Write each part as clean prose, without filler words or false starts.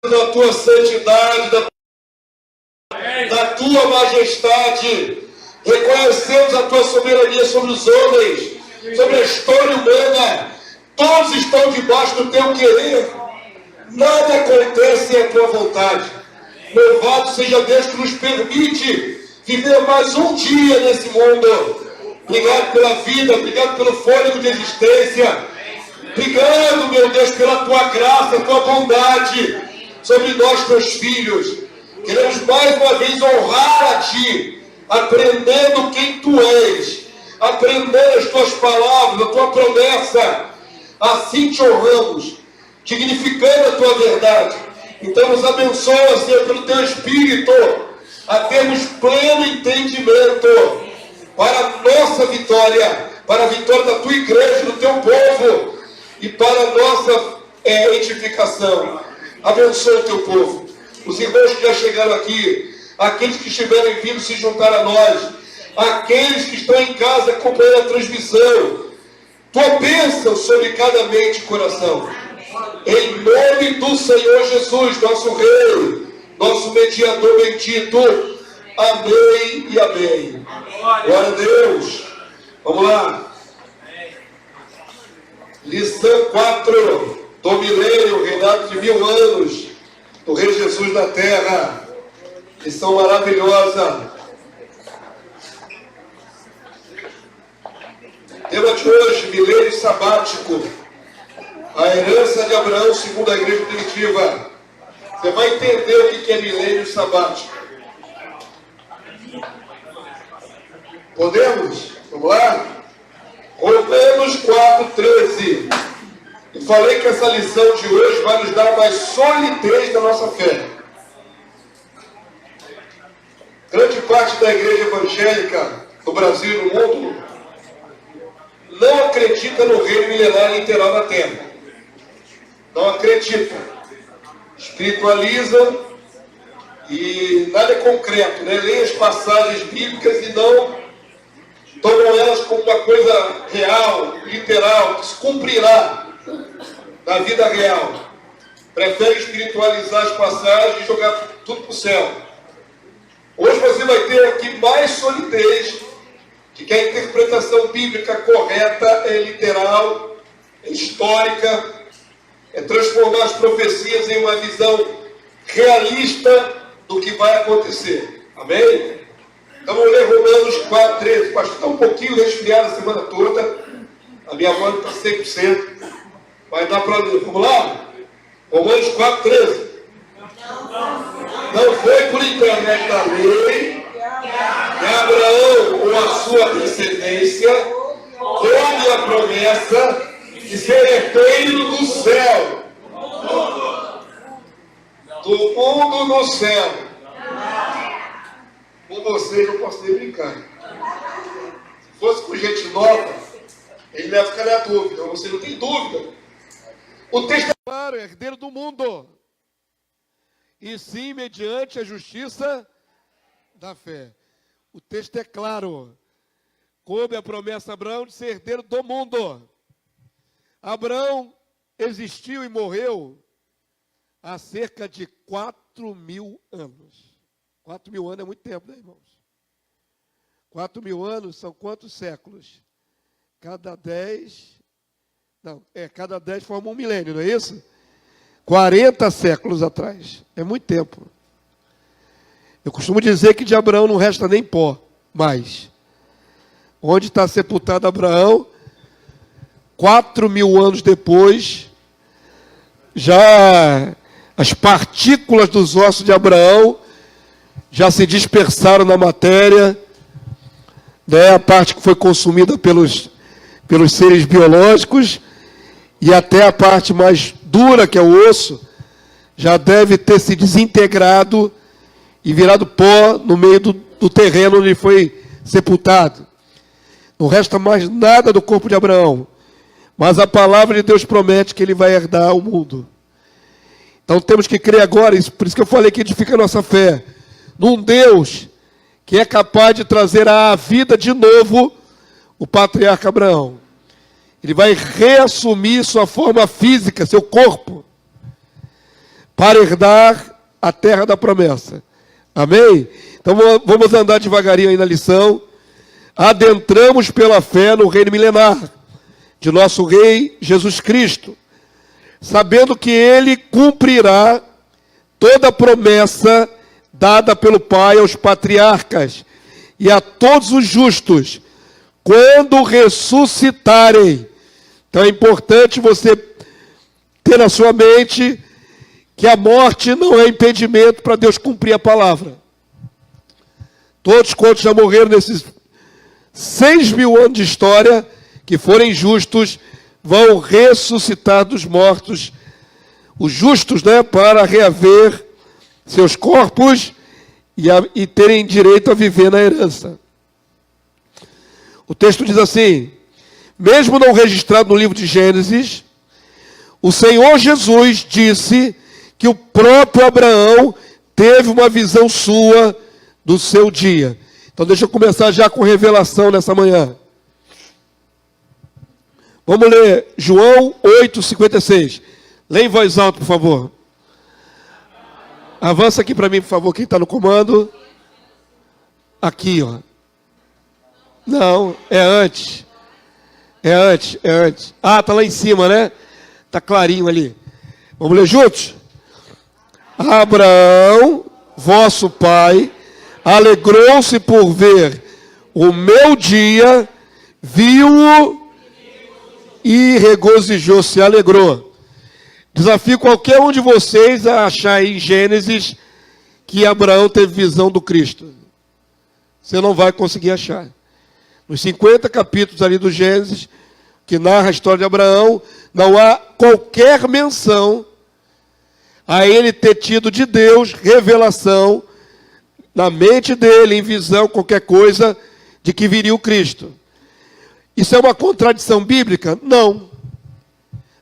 da tua santidade, da tua majestade. Reconhecemos a tua soberania sobre os homens, sobre a história humana. Todos estão debaixo do teu querer. Nada acontece sem a tua vontade. Louvado seja Deus que nos permite viver mais um dia nesse mundo. Obrigado pela vida, obrigado pelo fôlego de existência. Obrigado, meu Deus, pela tua graça, tua bondade sobre nós, teus filhos. Queremos mais uma vez honrar a ti, aprendendo quem tu és, aprendendo as tuas palavras, a tua promessa. Assim te honramos, dignificando a tua verdade. Então nos abençoa, Senhor, pelo teu Espírito, a termos pleno entendimento para a nossa vitória, para a vitória da tua igreja, do teu povo e para a nossa edificação. Abençoa o teu povo, os irmãos que já chegaram aqui, aqueles que estiverem vindo se juntar a nós, aqueles que estão em casa acompanhando a transmissão. Tua bênção sobre cada mente e coração. Em nome do Senhor Jesus, nosso Rei, nosso mediador bendito. Amém e amém. Glória a Deus. Vamos lá. Lição 4 do milênio, reinado de 1000 anos do Rei Jesus na terra. Lição maravilhosa. Tema de hoje, milênio sabático. A herança de Abraão segundo a igreja primitiva. Você vai entender o que é milênio sabático. Podemos? Vamos lá? Romanos 4:13. Eu falei que essa lição de hoje vai nos dar mais solidez da nossa fé. Grande parte da igreja evangélica no Brasil e no mundo não acredita no reino milenário literal na terra. Não acredita. Espiritualiza e nada é concreto, né? Lê as passagens bíblicas e não tomam elas como uma coisa real, literal, que se cumprirá na vida real. Prefere espiritualizar as passagens e jogar tudo para o céu. Hoje você vai ter aqui mais solidez de que a interpretação bíblica correta é literal, é histórica, é transformar as profecias em uma visão realista do que vai acontecer. Amém? Então vamos ler Romanos 4:13. Pastor, está um pouquinho resfriado a semana toda. A minha voz está 100%. Vai dar para ler. Vamos lá? Romanos 4:13. Não foi por intermédio da lei que Abraão, com a sua descendência, houve a promessa de ser herdeiro do céu. Do mundo no céu. Com vocês não posso nem brincar. Se fosse com gente nova, ele não ia ficar na dúvida. Você não tem dúvida. O texto é claro, herdeiro do mundo. E sim, mediante a justiça da fé. O texto é claro. Coube a promessa a Abraão de ser herdeiro do mundo. Abraão existiu e morreu há cerca de 4.000 anos. 4.000 anos é muito tempo, né, irmãos? 4.000 anos são quantos séculos? Cada 10 forma um milênio, não é isso? 40 séculos atrás. É muito tempo. Eu costumo dizer que de Abraão não resta nem pó mais. Onde está sepultado Abraão, 4.000 anos depois, já as partículas dos ossos de Abraão já se dispersaram na matéria, né? A parte que foi consumida pelos seres biológicos, e até a parte mais dura, que é o osso, já deve ter se desintegrado e virado pó no meio do terreno onde foi sepultado. Não resta mais nada do corpo de Abraão, mas a palavra de Deus promete que ele vai herdar o mundo. Então temos que crer agora, por isso que eu falei que edifica a nossa fé, num Deus que é capaz de trazer à vida de novo o patriarca Abraão. Ele vai reassumir sua forma física, seu corpo. para herdar a terra da promessa. Amém? Então vamos andar devagarinho aí na lição. Adentramos pela fé no reino milenar de nosso Rei Jesus Cristo, sabendo que Ele cumprirá toda a promessa dada pelo Pai aos patriarcas e a todos os justos, quando ressuscitarem. Então é importante você ter na sua mente que a morte não é impedimento para Deus cumprir a palavra. Todos quantos já morreram nesses 6.000 anos de história, que forem justos, vão ressuscitar dos mortos, os justos, né, para reaver seus corpos e terem direito a viver na herança. O texto diz assim: mesmo não registrado no livro de Gênesis, o Senhor Jesus disse que o próprio Abraão teve uma visão sua do seu dia. Então deixa eu começar já com revelação nessa manhã. Vamos ler João 8,56. Leia em voz alta, por favor. Avança aqui para mim, por favor, quem está no comando. Aqui, ó. Não, é antes. É antes. Ah, está lá em cima, né? Está clarinho ali. Vamos ler juntos? Abraão, vosso pai, alegrou-se por ver o meu dia, viu-o e regozijou, se alegrou. Desafio qualquer um de vocês a achar em Gênesis que Abraão teve visão do Cristo. Você não vai conseguir achar. Nos 50 capítulos ali do Gênesis, que narra a história de Abraão, não há qualquer menção a ele ter tido de Deus revelação na mente dele, em visão, qualquer coisa, de que viria o Cristo. Isso é uma contradição bíblica? Não.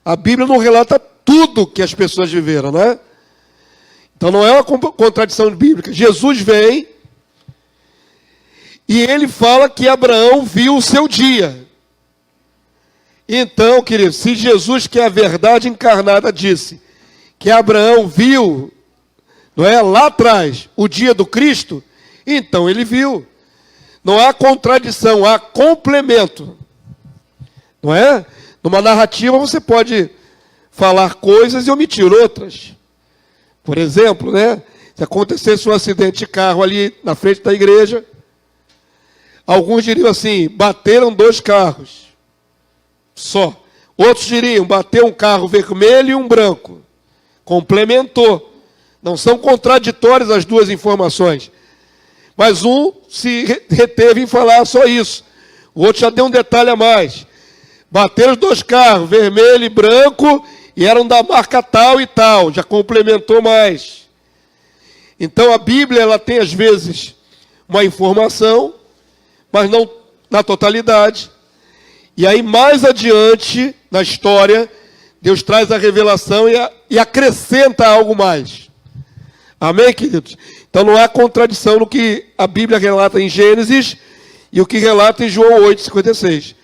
A Bíblia não relata tudo que as pessoas viveram, né? Então não é uma contradição bíblica. Jesus vem e ele fala que Abraão viu o seu dia. Então, querido, se Jesus, que é a verdade encarnada, disse que Abraão viu, não é, lá atrás, o dia do Cristo, então ele viu. Não há contradição, há complemento. Não é? Numa narrativa você pode falar coisas e omitir outras. Por exemplo, né, se acontecesse um acidente de carro ali na frente da igreja, alguns diriam assim: bateram 2 carros só. Outros diriam: bateu um carro vermelho e um branco. Complementou. Não são contraditórias as duas informações. Mas um se reteve em falar só isso. O outro já deu um detalhe a mais. Bateram os 2 carros, vermelho e branco, e eram da marca tal e tal. Já complementou mais. Então a Bíblia, ela tem às vezes uma informação, mas não na totalidade. E aí mais adiante na história, Deus traz a revelação e acrescenta algo mais. Amém, queridos? Então não há contradição no que a Bíblia relata em Gênesis e o que relata em João 8,56.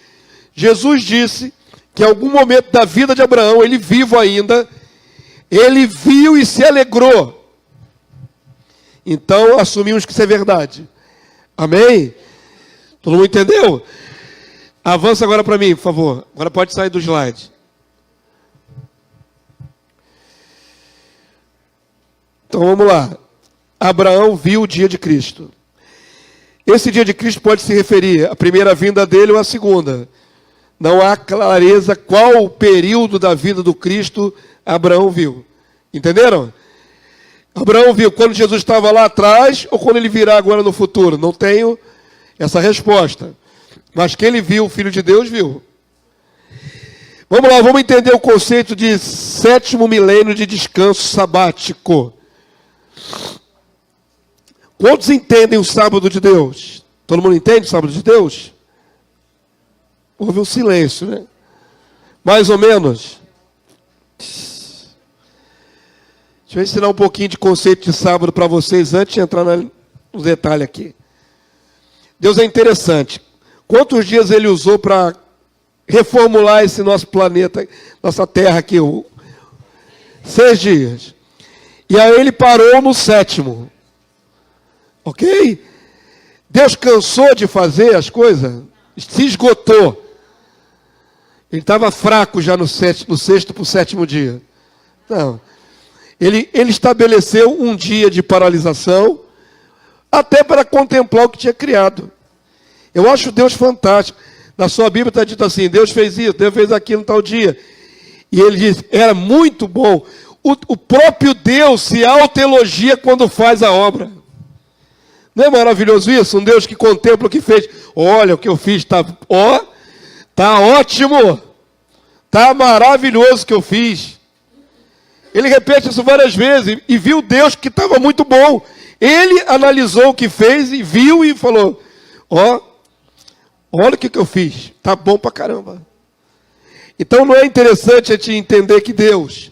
Jesus disse que em algum momento da vida de Abraão, ele vivo ainda, ele viu e se alegrou. Então assumimos que isso é verdade. Amém? Todo mundo entendeu? Avança agora para mim, por favor. Agora pode sair do slide. Então vamos lá. Abraão viu o dia de Cristo. Esse dia de Cristo pode se referir à primeira vinda dele ou à segunda. Não há clareza qual o período da vida do Cristo Abraão viu. Entenderam? Abraão viu quando Jesus estava lá atrás ou quando ele virá agora no futuro? Não tenho essa resposta. Mas que ele viu, o Filho de Deus viu. Vamos lá, vamos entender o conceito de 7º milênio de descanso sabático. Quantos entendem o sábado de Deus? Todo mundo entende o sábado de Deus? Houve um silêncio, né? Mais ou menos. Deixa eu ensinar um pouquinho de conceito de sábado para vocês antes de entrar nos detalhes aqui. Deus é interessante. Quantos dias ele usou para reformular esse nosso planeta, nossa terra aqui? 6 dias. E aí ele parou no 7º. Ok? Deus cansou de fazer as coisas? Se esgotou. Ele estava fraco já no 6º para o 7º dia. Não. Ele estabeleceu um dia de paralisação, até para contemplar o que tinha criado. Eu acho Deus fantástico. Na sua Bíblia está dito assim, Deus fez isso, Deus fez aquilo no tal dia. E ele diz, era muito bom. O próprio Deus se autoelogia quando faz a obra. Não é maravilhoso isso? Um Deus que contempla o que fez. Olha, o que eu fiz está tá ótimo. Está maravilhoso o que eu fiz. Ele repete isso várias vezes. E viu Deus que estava muito bom. Ele analisou o que fez e viu e falou, olha o que eu fiz. Está bom pra caramba. Então não é interessante a gente entender que Deus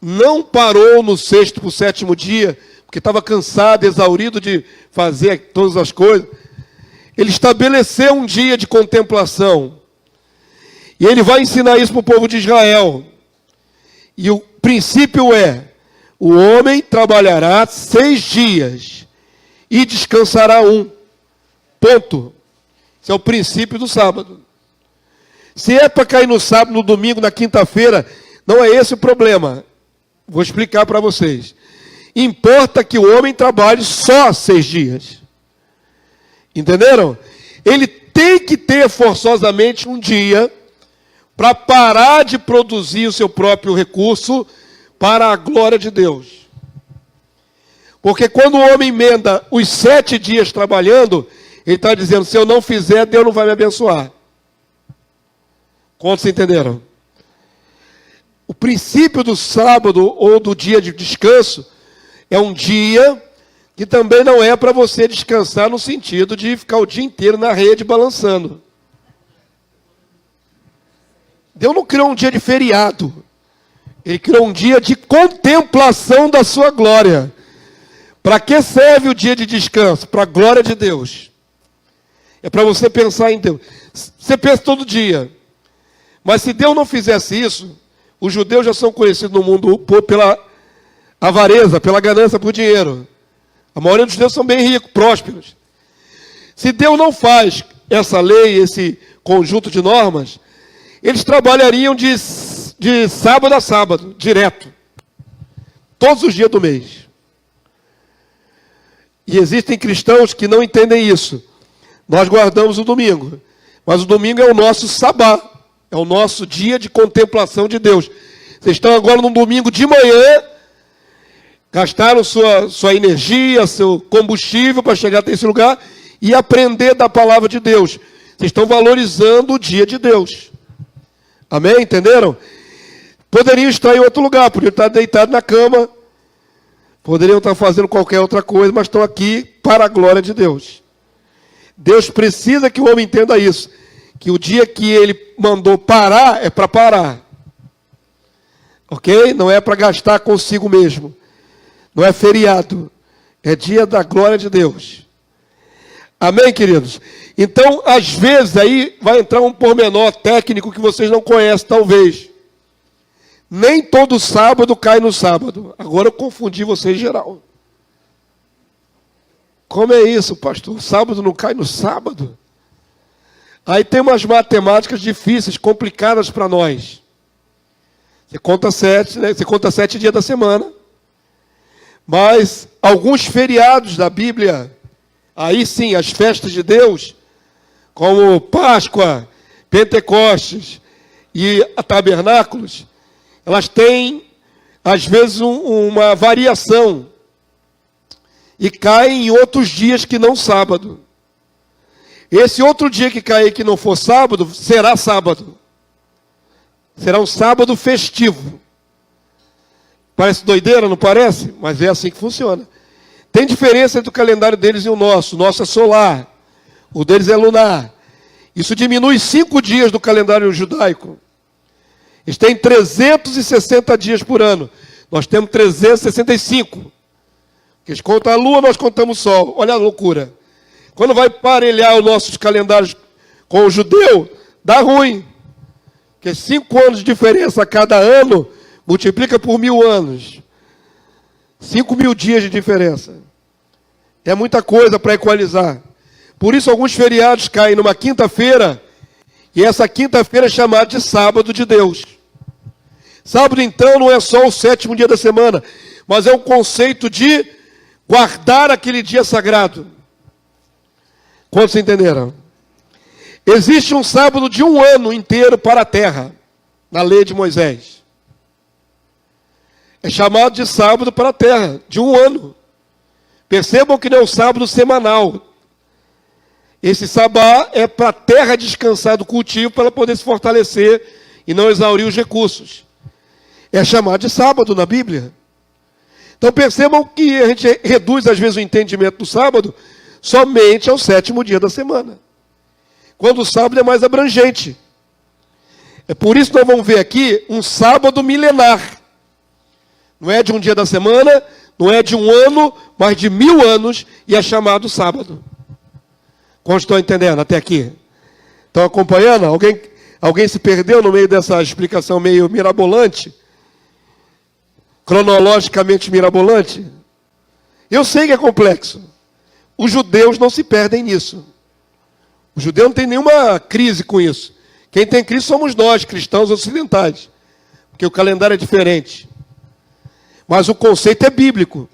não parou no 6º para o 7º dia, porque estava cansado, exaurido de fazer todas as coisas. Ele estabeleceu um dia de contemplação. E ele vai ensinar isso para o povo de Israel. E o princípio é, o homem trabalhará 6 dias e descansará 1. Ponto. Esse é o princípio do sábado. Se é para cair no sábado, no domingo, na quinta-feira, não é esse o problema. Vou explicar para vocês. Importa que o homem trabalhe só 6 dias. Entenderam? Ele tem que ter forçosamente um dia para parar de produzir o seu próprio recurso para a glória de Deus. Porque quando o homem emenda os 7 dias trabalhando, ele está dizendo, se eu não fizer, Deus não vai me abençoar. Quantos entenderam? O princípio do sábado ou do dia de descanso é um dia que também não é para você descansar no sentido de ficar o dia inteiro na rede balançando. Deus não criou um dia de feriado. Ele criou um dia de contemplação da sua glória. Para que serve o dia de descanso? Para a glória de Deus. É para você pensar em Deus. Você pensa todo dia. Mas se Deus não fizesse isso, os judeus já são conhecidos no mundo pela avareza, pela ganância por dinheiro. A maioria dos judeus são bem ricos, prósperos. Se Deus não faz essa lei, esse conjunto de normas, eles trabalhariam de sábado a sábado, direto. Todos os dias do mês. E existem cristãos que não entendem isso. Nós guardamos o domingo. Mas o domingo é o nosso sabá. É o nosso dia de contemplação de Deus. Vocês estão agora num domingo de manhã, gastaram sua energia, seu combustível para chegar até esse lugar e aprender da palavra de Deus. Vocês estão valorizando o dia de Deus. Amém? Entenderam? Poderiam estar em outro lugar, poderiam estar deitados na cama, poderiam estar fazendo qualquer outra coisa, mas estão aqui para a glória de Deus. Deus precisa que o homem entenda isso. Que o dia que ele mandou parar, é para parar. Ok? Não é para gastar consigo mesmo. Não é feriado. É dia da glória de Deus. Amém, queridos? Então, às vezes, aí vai entrar um pormenor técnico que vocês não conhecem, talvez. Nem todo sábado cai no sábado. Agora eu confundi vocês em geral. Como é isso, pastor? O sábado não cai no sábado? Aí tem umas matemáticas difíceis, complicadas para nós. Você conta 7, né? Você conta 7 dias da semana. Mas alguns feriados da Bíblia, aí sim, as festas de Deus, como Páscoa, Pentecostes e Tabernáculos, elas têm, às vezes, uma variação. E caem em outros dias que não sábado. Esse outro dia que cair que não for sábado, será sábado. Será um sábado festivo. Parece doideira, não parece? Mas é assim que funciona. Tem diferença entre o calendário deles e o nosso. O nosso é solar. O deles é lunar. Isso diminui 5 dias do calendário judaico. Eles têm 360 dias por ano. Nós temos 365. Eles contam a lua, nós contamos o sol. Olha a loucura. Quando vai parelhar os nossos calendários com o judeu, dá ruim. Porque 5 anos de diferença a cada ano, multiplica por 1000 anos. 5.000 dias de diferença. É muita coisa para equalizar. Por isso, alguns feriados caem numa quinta-feira, e essa quinta-feira é chamada de sábado de Deus. Sábado, então, não é só o 7º dia da semana, mas é um conceito de guardar aquele dia sagrado. Quantos entenderam? Existe um sábado de um ano inteiro para a terra, na lei de Moisés. É chamado de sábado para a terra, de um ano. Percebam que não é um sábado semanal. Esse sabá é para a terra descansar do cultivo, para ela poder se fortalecer e não exaurir os recursos. É chamado de sábado na Bíblia. Então percebam que a gente reduz às vezes o entendimento do sábado somente ao 7º dia da semana. Quando o sábado é mais abrangente. É por isso que nós vamos ver aqui um sábado milenar. Não é de um dia da semana, não é de um ano, mas de 1000 anos, e é chamado sábado. Como estão entendendo até aqui? Estão acompanhando? Alguém se perdeu no meio dessa explicação meio mirabolante? Cronologicamente mirabolante? Eu sei que é complexo. Os judeus não se perdem nisso. O judeu não tem nenhuma crise com isso. Quem tem crise somos nós, cristãos ocidentais. Porque o calendário é diferente. Mas o conceito é bíblico.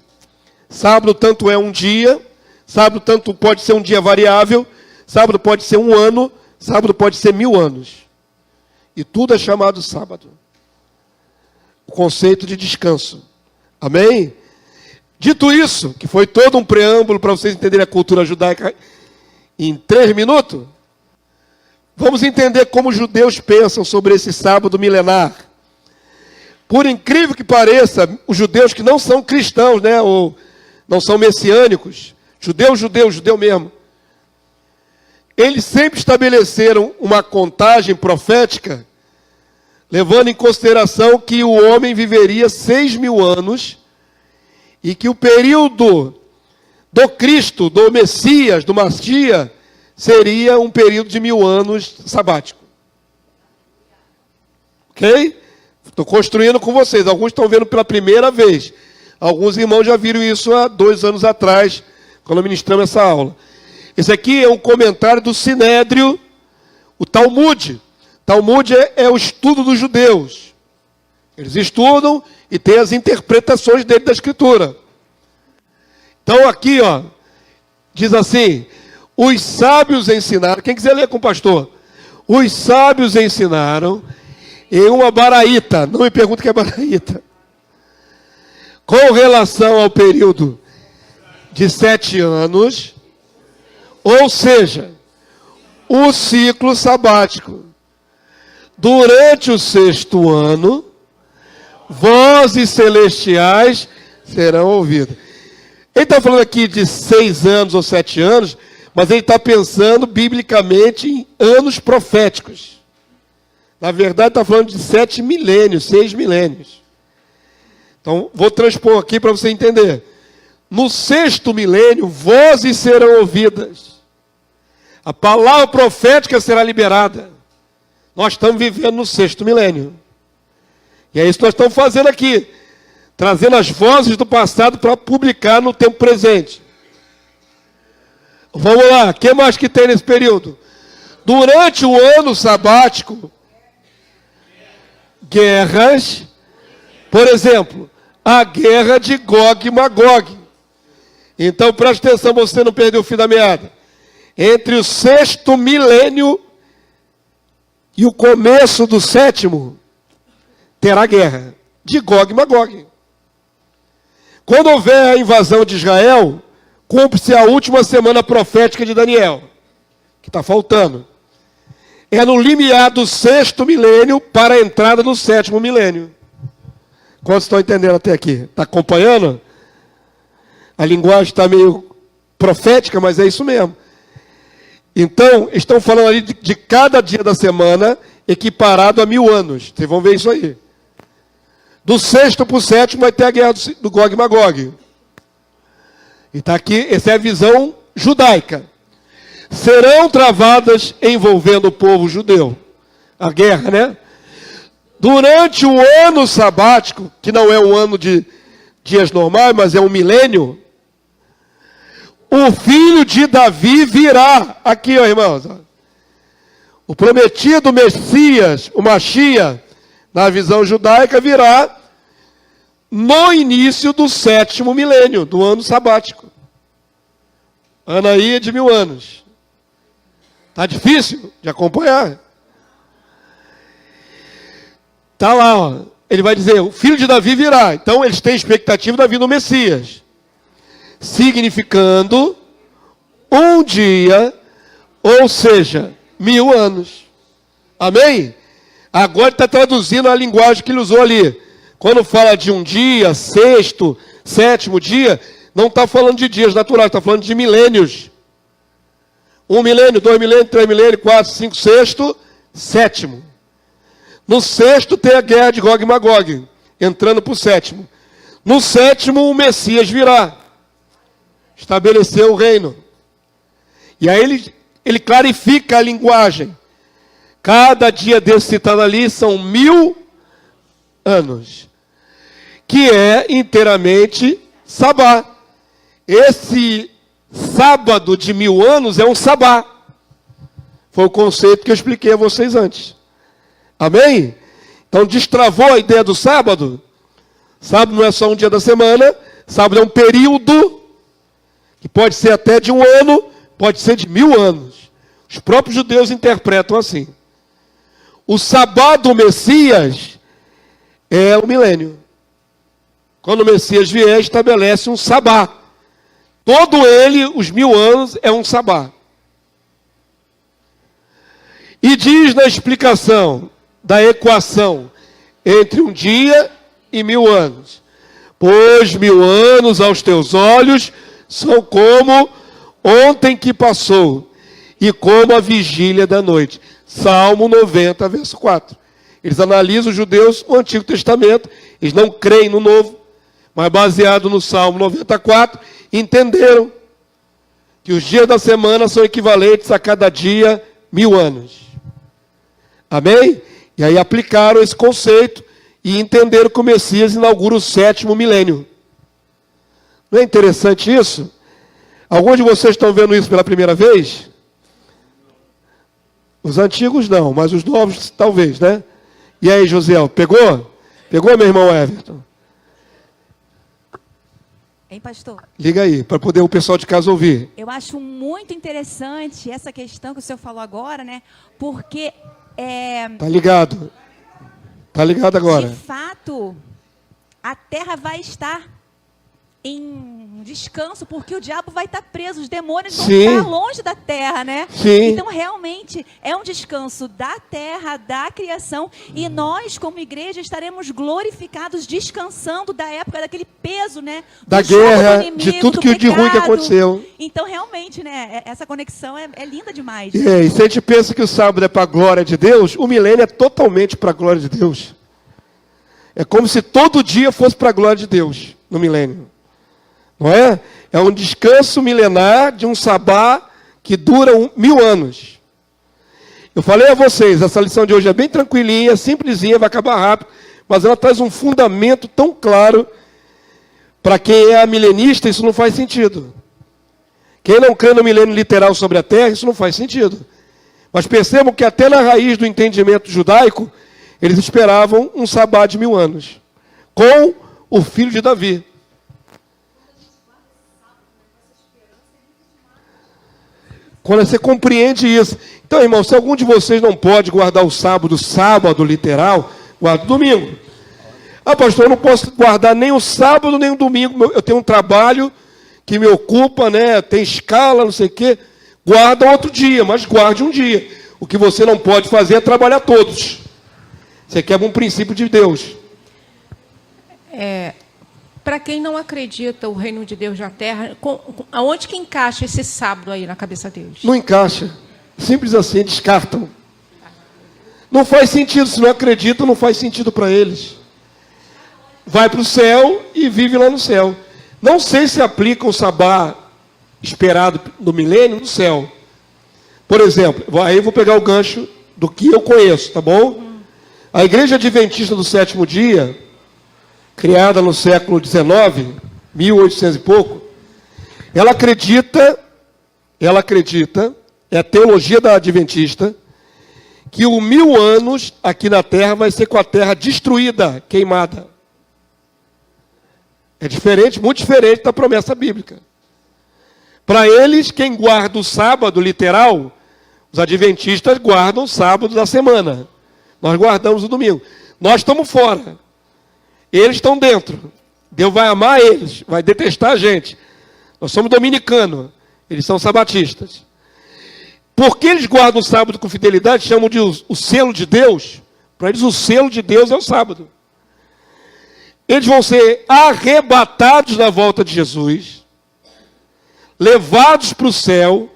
Sábado tanto é um dia, sábado tanto pode ser um dia variável, sábado pode ser um ano, sábado pode ser 1000 anos. E tudo é chamado sábado. O conceito de descanso. Amém? Dito isso, que foi todo um preâmbulo para vocês entenderem a cultura judaica em 3 minutos, vamos entender como os judeus pensam sobre esse sábado milenar. Por incrível que pareça, os judeus que não são cristãos, né, ou não são messiânicos, judeu mesmo, eles sempre estabeleceram uma contagem profética, levando em consideração que o homem viveria 6.000 anos, e que o período do Cristo, do Messias, do Messias, seria um período de 1000 anos sabático. Ok? Estou construindo com vocês. Alguns estão vendo pela primeira vez. Alguns irmãos já viram isso há 2 anos atrás, quando ministramos essa aula. Esse aqui é um comentário do Sinédrio, o Talmud. Talmud é o estudo dos judeus. Eles estudam e têm as interpretações dele da Escritura. Então aqui, ó, diz assim: os sábios ensinaram, quem quiser ler com o pastor, os sábios ensinaram em uma baraíta, não me pergunte o que é baraíta, com relação ao período de 7 anos, ou seja, o ciclo sabático. Durante o 6º ano, vozes celestiais serão ouvidas. Ele está falando aqui de 6 anos ou 7 anos, mas ele está pensando biblicamente em anos proféticos. Na verdade, está falando de 7 milênios, 6 milênios. Então, vou transpor aqui para você entender. No 6º milênio, vozes serão ouvidas. A palavra profética será liberada. Nós estamos vivendo no 6º milênio. E é isso que nós estamos fazendo aqui. Trazendo as vozes do passado para publicar no tempo presente. Vamos lá, o que mais que tem nesse período? Durante o ano sabático, guerras, por exemplo, a guerra de Gog e Magog. Então preste atenção, você não perdeu o fio da meada. Entre o 6º milênio e o começo do 7º, terá guerra de Gog e Magog. Quando houver a invasão de Israel, cumpre-se a última semana profética de Daniel, que está faltando. É no limiar do 6º milênio para a entrada no 7º milênio. Quantos estão entendendo até aqui? Está acompanhando? A linguagem está meio profética, mas é isso mesmo. Então, estão falando ali de cada dia da semana equiparado a 1000 anos. Vocês vão ver isso aí. Do 6º para o 7º vai ter a guerra do Gog e Magog. E está aqui, essa é a visão judaica. Serão travadas envolvendo o povo judeu. A guerra, né? Durante o ano sabático, que não é um ano de dias normais, mas é um milênio, o filho de Davi virá. Aqui, ó, irmãos. O prometido Messias, o Machia, na visão judaica, virá no início do 7º milênio, do ano sabático. Ano aí de 1000 anos. Tá difícil de acompanhar? Tá lá, ó. Ele vai dizer, o filho de Davi virá. Então, eles têm expectativa da vinda do Messias. Significando um dia, ou seja, 1000 anos. Amém? Agora está traduzindo a linguagem que ele usou ali. Quando fala de um dia, 6º, 7º dia, não está falando de dias naturais, está falando de milênios. 1 milênio, 2 milênios, 3 milênios, 4, 5, 6º, 7º. No 6º tem a guerra de Gog e Magog, entrando para o 7º. No 7º o Messias virá, estabeleceu o reino. E aí ele clarifica a linguagem. Cada dia desse citado ali são 1000 anos, que é inteiramente sabá. Esse sábado de 1000 anos é um sabá. Foi o conceito que eu expliquei a vocês antes. Amém? Então destravou a ideia do sábado. Sábado não é só um dia da semana. Sábado é um período que pode ser até de 1 ano, pode ser de 1000 anos. Os próprios judeus interpretam assim. O sabá do Messias é o milênio. Quando o Messias vier, estabelece um sabá. Todo ele, os 1000 anos, é um sabá. E diz na explicação da equação entre um dia e 1000 anos. Pois 1000 anos aos teus olhos são como ontem que passou e como a vigília da noite. Salmo 90, verso 4. Eles analisam, os judeus, o Antigo Testamento. Eles não creem no Novo, mas baseado no Salmo 94, entenderam que os dias da semana são equivalentes a cada dia 1000 anos. Amém? E aí aplicaram esse conceito e entenderam que o Messias inaugura o 7º milênio. Não é interessante isso? Alguns de vocês estão vendo isso pela primeira vez? Os antigos não, mas os novos talvez, né? E aí, Josiel, pegou? Pegou, meu irmão Everton? Hein, pastor? Liga aí, para poder o pessoal de casa ouvir. Eu acho muito interessante essa questão que o senhor falou agora, né? Porque, Tá ligado? Tá ligado agora? de fato, a terra vai estar em descanso, porque o diabo vai estar preso, os demônios vão Sim. estar longe da terra, né? Sim. Então, realmente, é um descanso da terra, da criação, e nós, como igreja, estaremos glorificados, descansando da época daquele peso, né? Do Da jogo guerra, do inimigo, de tudo do que de ruim que pecado. aconteceu. Então, realmente, né? Essa conexão é linda demais. E se a gente pensa que o sábado é para a glória de Deus, o milênio é totalmente para a glória de Deus. É como se todo dia fosse para a glória de Deus, no milênio. Não é? É um descanso milenar de um sabá que dura 1000 anos. Eu falei a vocês, essa lição de hoje é bem tranquilinha, simplesinha, vai acabar rápido, mas ela traz um fundamento tão claro. Para quem é milenista, isso não faz sentido. Quem não crê no milênio literal sobre a terra, isso não faz sentido. Mas percebam que até na raiz do entendimento judaico, eles esperavam um sabá de 1000 anos, com o filho de Davi. Quando você compreende isso. Então, irmão, se algum de vocês não pode guardar o sábado literal, guarda o domingo. Ah, pastor, eu não posso guardar nem o sábado, nem o domingo. Eu tenho um trabalho que me ocupa, né? Tem escala, não sei o quê. Guarda outro dia, mas guarde um dia. O que você não pode fazer é trabalhar todos. Você quebra um princípio de Deus. Para quem não acredita o reino de Deus na terra, aonde que encaixa esse sábado aí na cabeça deles? Não encaixa. Simples assim, descartam. Não faz sentido, se não acreditam, não faz sentido para eles. Vai para o céu e vive lá no céu. Não sei se aplica o sabá esperado no milênio no céu. Por exemplo, aí eu vou pegar o gancho do que eu conheço, tá bom? A igreja adventista do 7º dia, criada no século XIX, 1800 e pouco, ela acredita, é a teologia da Adventista, que o 1000 anos aqui na Terra vai ser com a Terra destruída, queimada. É diferente, muito diferente da promessa bíblica. Para eles, quem guarda o sábado, literal, os adventistas guardam o sábado da semana. Nós guardamos o domingo. Nós estamos fora. Eles estão dentro. Deus vai amar eles, vai detestar a gente. Nós somos dominicanos, eles são sabatistas. Porque eles guardam o sábado com fidelidade, chamam de o selo de Deus. Para eles, o selo de Deus é o sábado. Eles vão ser arrebatados na volta de Jesus, levados para o céu,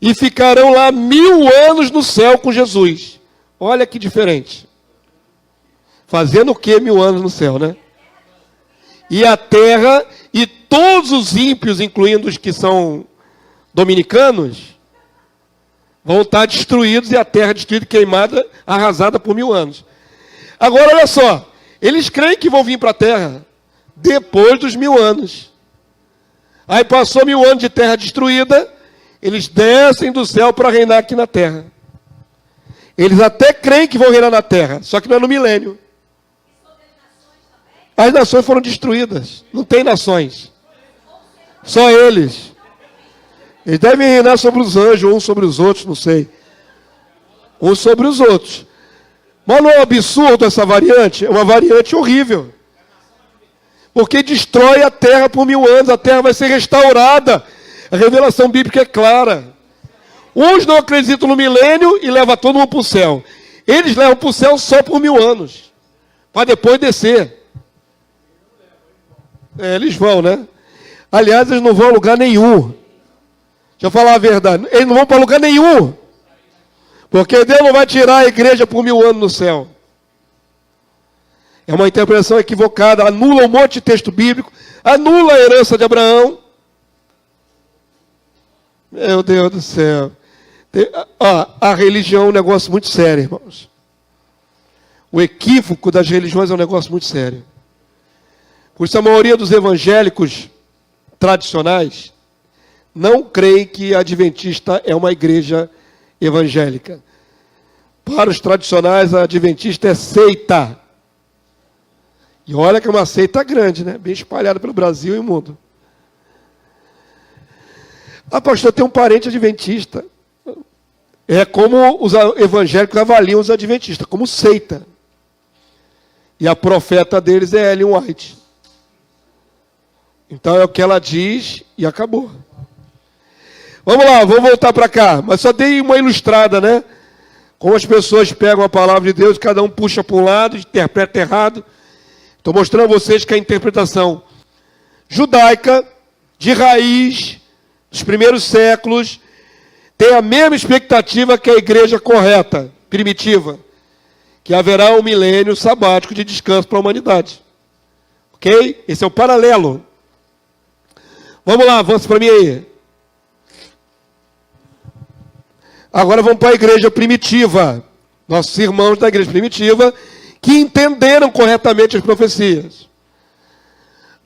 e ficarão lá 1000 anos no céu com Jesus. Olha que diferente. Fazendo o que 1000 anos no céu, né? E a terra, e todos os ímpios, incluindo os que são dominicanos, vão estar destruídos, e a terra destruída, queimada, arrasada por 1000 anos. Agora, olha só. Eles creem que vão vir para a terra depois dos 1000 anos. Aí passou 1000 anos de terra destruída, eles descem do céu para reinar aqui na terra. Eles até creem que vão reinar na terra, só que não é no milênio. As nações foram destruídas, não tem nações. Só eles. Eles devem reinar sobre os anjos, uns sobre os outros, não sei. Uns sobre os outros. Mas não é um absurdo essa variante? É uma variante horrível. Porque destrói a terra por 1000 anos, a terra vai ser restaurada. A revelação bíblica é clara. Uns não acreditam no milênio e levam todo mundo para o céu. Eles levam para o céu só por 1000 anos. Para depois descer. Eles vão, né? Aliás, eles não vão a lugar nenhum. Deixa eu falar a verdade. Eles não vão para lugar nenhum. Porque Deus não vai tirar a igreja por 1000 anos no céu. É uma interpretação equivocada. Anula um monte de texto bíblico. Anula a herança de Abraão. Meu Deus do céu. A religião é um negócio muito sério, irmãos. O equívoco das religiões é um negócio muito sério. Por isso a maioria dos evangélicos tradicionais não creem que a adventista é uma igreja evangélica. Para os tradicionais, a adventista é seita. E olha que é uma seita grande, né? Bem espalhada pelo Brasil e o mundo. Ah, pastor, tem um parente adventista. É como os evangélicos avaliam os adventistas, como seita. E a profeta deles é Ellen White. Então é o que ela diz e acabou. Vamos lá, vamos voltar para cá. Mas só dei uma ilustrada, né? Como as pessoas pegam a palavra de Deus, cada um puxa para um lado, interpreta errado. Estou mostrando a vocês que a interpretação judaica, de raiz, dos primeiros séculos, tem a mesma expectativa que a igreja correta, primitiva, que haverá um milênio sabático de descanso para a humanidade. Ok? Esse é o paralelo. Vamos lá, avança para mim aí. Agora vamos para a igreja primitiva. Nossos irmãos da igreja primitiva que entenderam corretamente as profecias.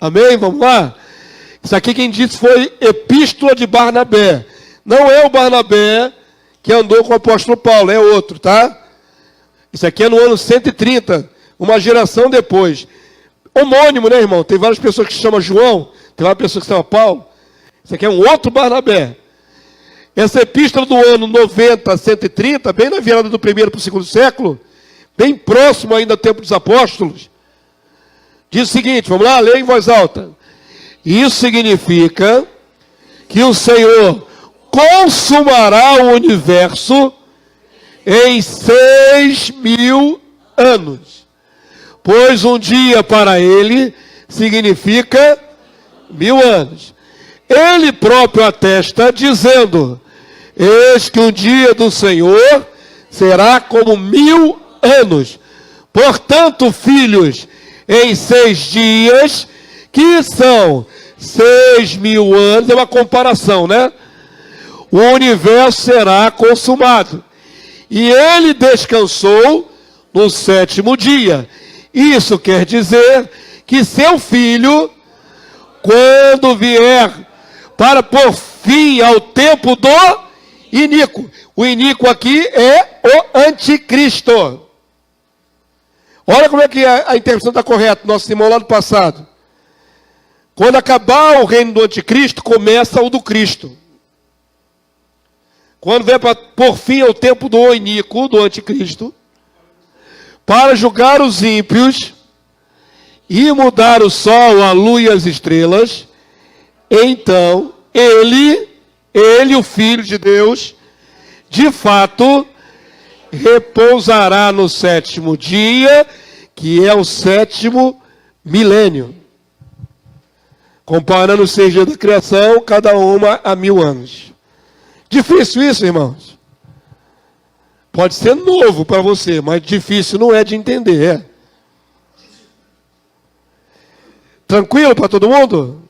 Amém? Vamos lá? Isso aqui quem disse foi Epístola de Barnabé. Não é o Barnabé que andou com o apóstolo Paulo, é outro, tá? Isso aqui é no ano 130, uma geração depois. Homônimo, né, irmão? Tem várias pessoas que se chamam João, tem várias pessoas que se chamam Paulo. Isso aqui é um outro Barnabé. Essa epístola do ano 90 a 130, bem na virada do primeiro para o segundo século, bem próximo ainda ao tempo dos apóstolos, diz o seguinte, vamos lá, leia em voz alta. Isso significa que o Senhor consumará o universo em 6.000 anos. Pois um dia para ele significa 1000 anos. Ele próprio atesta dizendo, eis que o dia do Senhor será como 1000 anos. Portanto, filhos, em 6 dias, que são 6.000 anos, é uma comparação, né? O universo será consumado. E ele descansou no 7º dia. Isso quer dizer que seu filho, quando vier para pôr fim ao tempo do iníquo. O iníquo aqui é o anticristo. Olha como é que a interpretação está correta, nosso irmão lá do passado. Quando acabar o reino do anticristo, começa o do Cristo. Quando vier para pôr fim ao tempo do iníquo, do anticristo, para julgar os ímpios e mudar o sol, a lua e as estrelas, então ele, o Filho de Deus, de fato, repousará no sétimo dia, que é o sétimo milênio. Comparando os 6 dias da criação, cada uma a 1000 anos. Difícil isso, irmãos? Pode ser novo para você, mas difícil não é de entender. É. Tranquilo para todo mundo?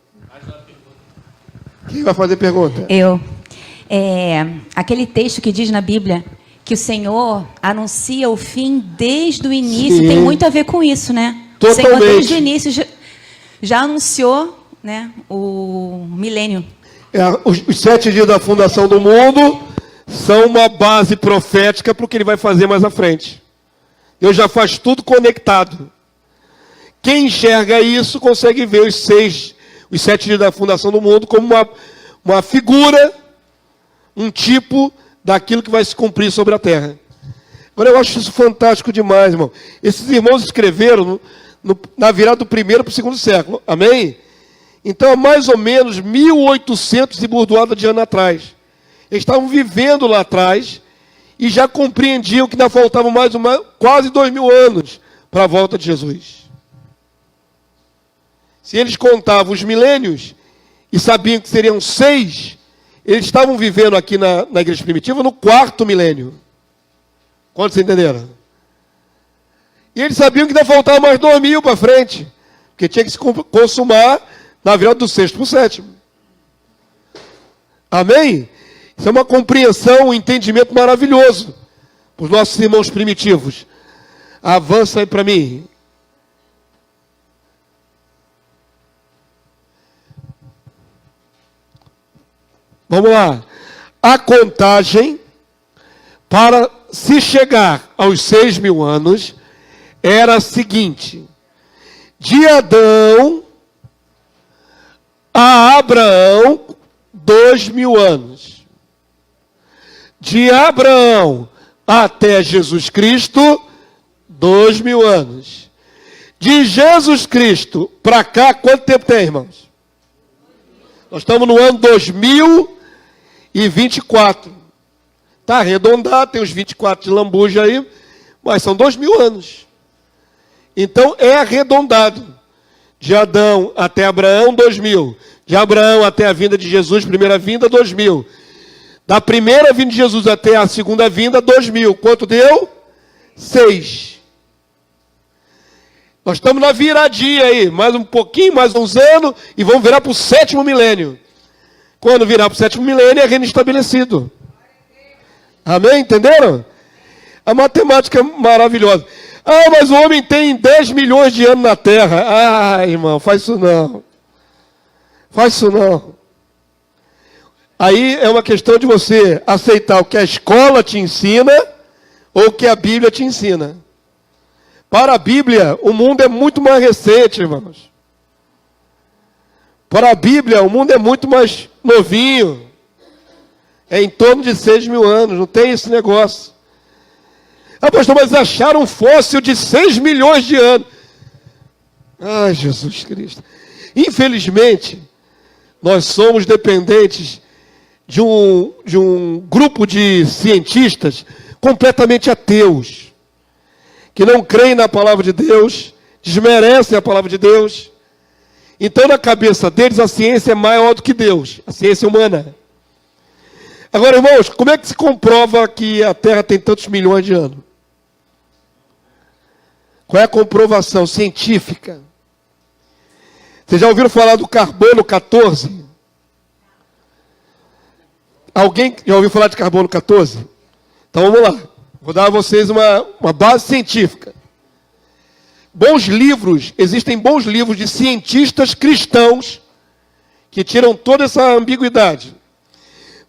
Quem vai fazer pergunta? Eu. Aquele texto que diz na Bíblia que o Senhor anuncia o fim desde o início, Sim. tem muito a ver com isso, né? Totalmente. O Senhor desde o início já anunciou, né, o milênio. Os 7 dias da fundação do mundo são uma base profética para o que ele vai fazer mais à frente. Deus já faz tudo conectado. Quem enxerga isso consegue ver os 7 dias da fundação do mundo como uma figura, um tipo daquilo que vai se cumprir sobre a terra. Agora eu acho isso fantástico demais, irmão. Esses irmãos escreveram na virada do 1º para o 2º século. Amém? Então, há mais ou menos 1800 e burdoada de anos atrás. Eles estavam vivendo lá atrás e já compreendiam que ainda faltavam quase 2000 anos para a volta de Jesus. Se eles contavam os milênios e sabiam que seriam 6, eles estavam vivendo aqui na igreja primitiva no 4º milênio. Quantos entenderam? E eles sabiam que ainda faltava mais 2000 para frente, porque tinha que se consumar na virada do 6º para o 7º. Amém? Isso é uma compreensão, um entendimento maravilhoso para os nossos irmãos primitivos. Avança aí para mim. Vamos lá. A contagem para se chegar aos 6.000 anos era a seguinte: de Adão a Abraão, 2.000 anos. De Abraão até Jesus Cristo, 2.000 anos. De Jesus Cristo para cá, quanto tempo tem, irmãos? Nós estamos no ano 2024. Está arredondado, tem os 24 de lambuja aí, mas são 2.000 anos. Então é arredondado. De Adão até Abraão, 2.000. De Abraão até a vinda de Jesus, primeira vinda, 2.000. Da primeira vinda de Jesus até a segunda vinda, 2.000. Quanto deu? 6. Nós estamos na viradinha aí, mais um pouquinho, mais uns anos, e vamos virar para o 7º milênio. Quando virar para o 7º milênio, é reino estabelecido. Amém? Entenderam? A matemática é maravilhosa. Ah, mas o homem tem 10 milhões de anos na Terra. Ah, irmão, faz isso não. Faz isso não. Aí é uma questão de você aceitar o que a escola te ensina ou o que a Bíblia te ensina. Para a Bíblia, o mundo é muito mais recente, irmãos. Para a Bíblia, o mundo é muito mais novinho. É em torno de 6.000 anos, não tem esse negócio. Ah, pastor, mas acharam um fóssil de 6 milhões de anos. Ai, Jesus Cristo. Infelizmente, nós somos dependentes de um grupo de cientistas completamente ateus, que não creem na palavra de Deus, desmerecem a palavra de Deus. Então, na cabeça deles, a ciência é maior do que Deus, a ciência humana. Agora, irmãos, como é que se comprova que a Terra tem tantos milhões de anos? Qual é a comprovação científica? Vocês já ouviram falar do carbono 14? Alguém já ouviu falar de carbono 14? Então vamos lá. Vou dar a vocês uma base científica. bons livros, existem bons livros de cientistas cristãos que tiram toda essa ambiguidade.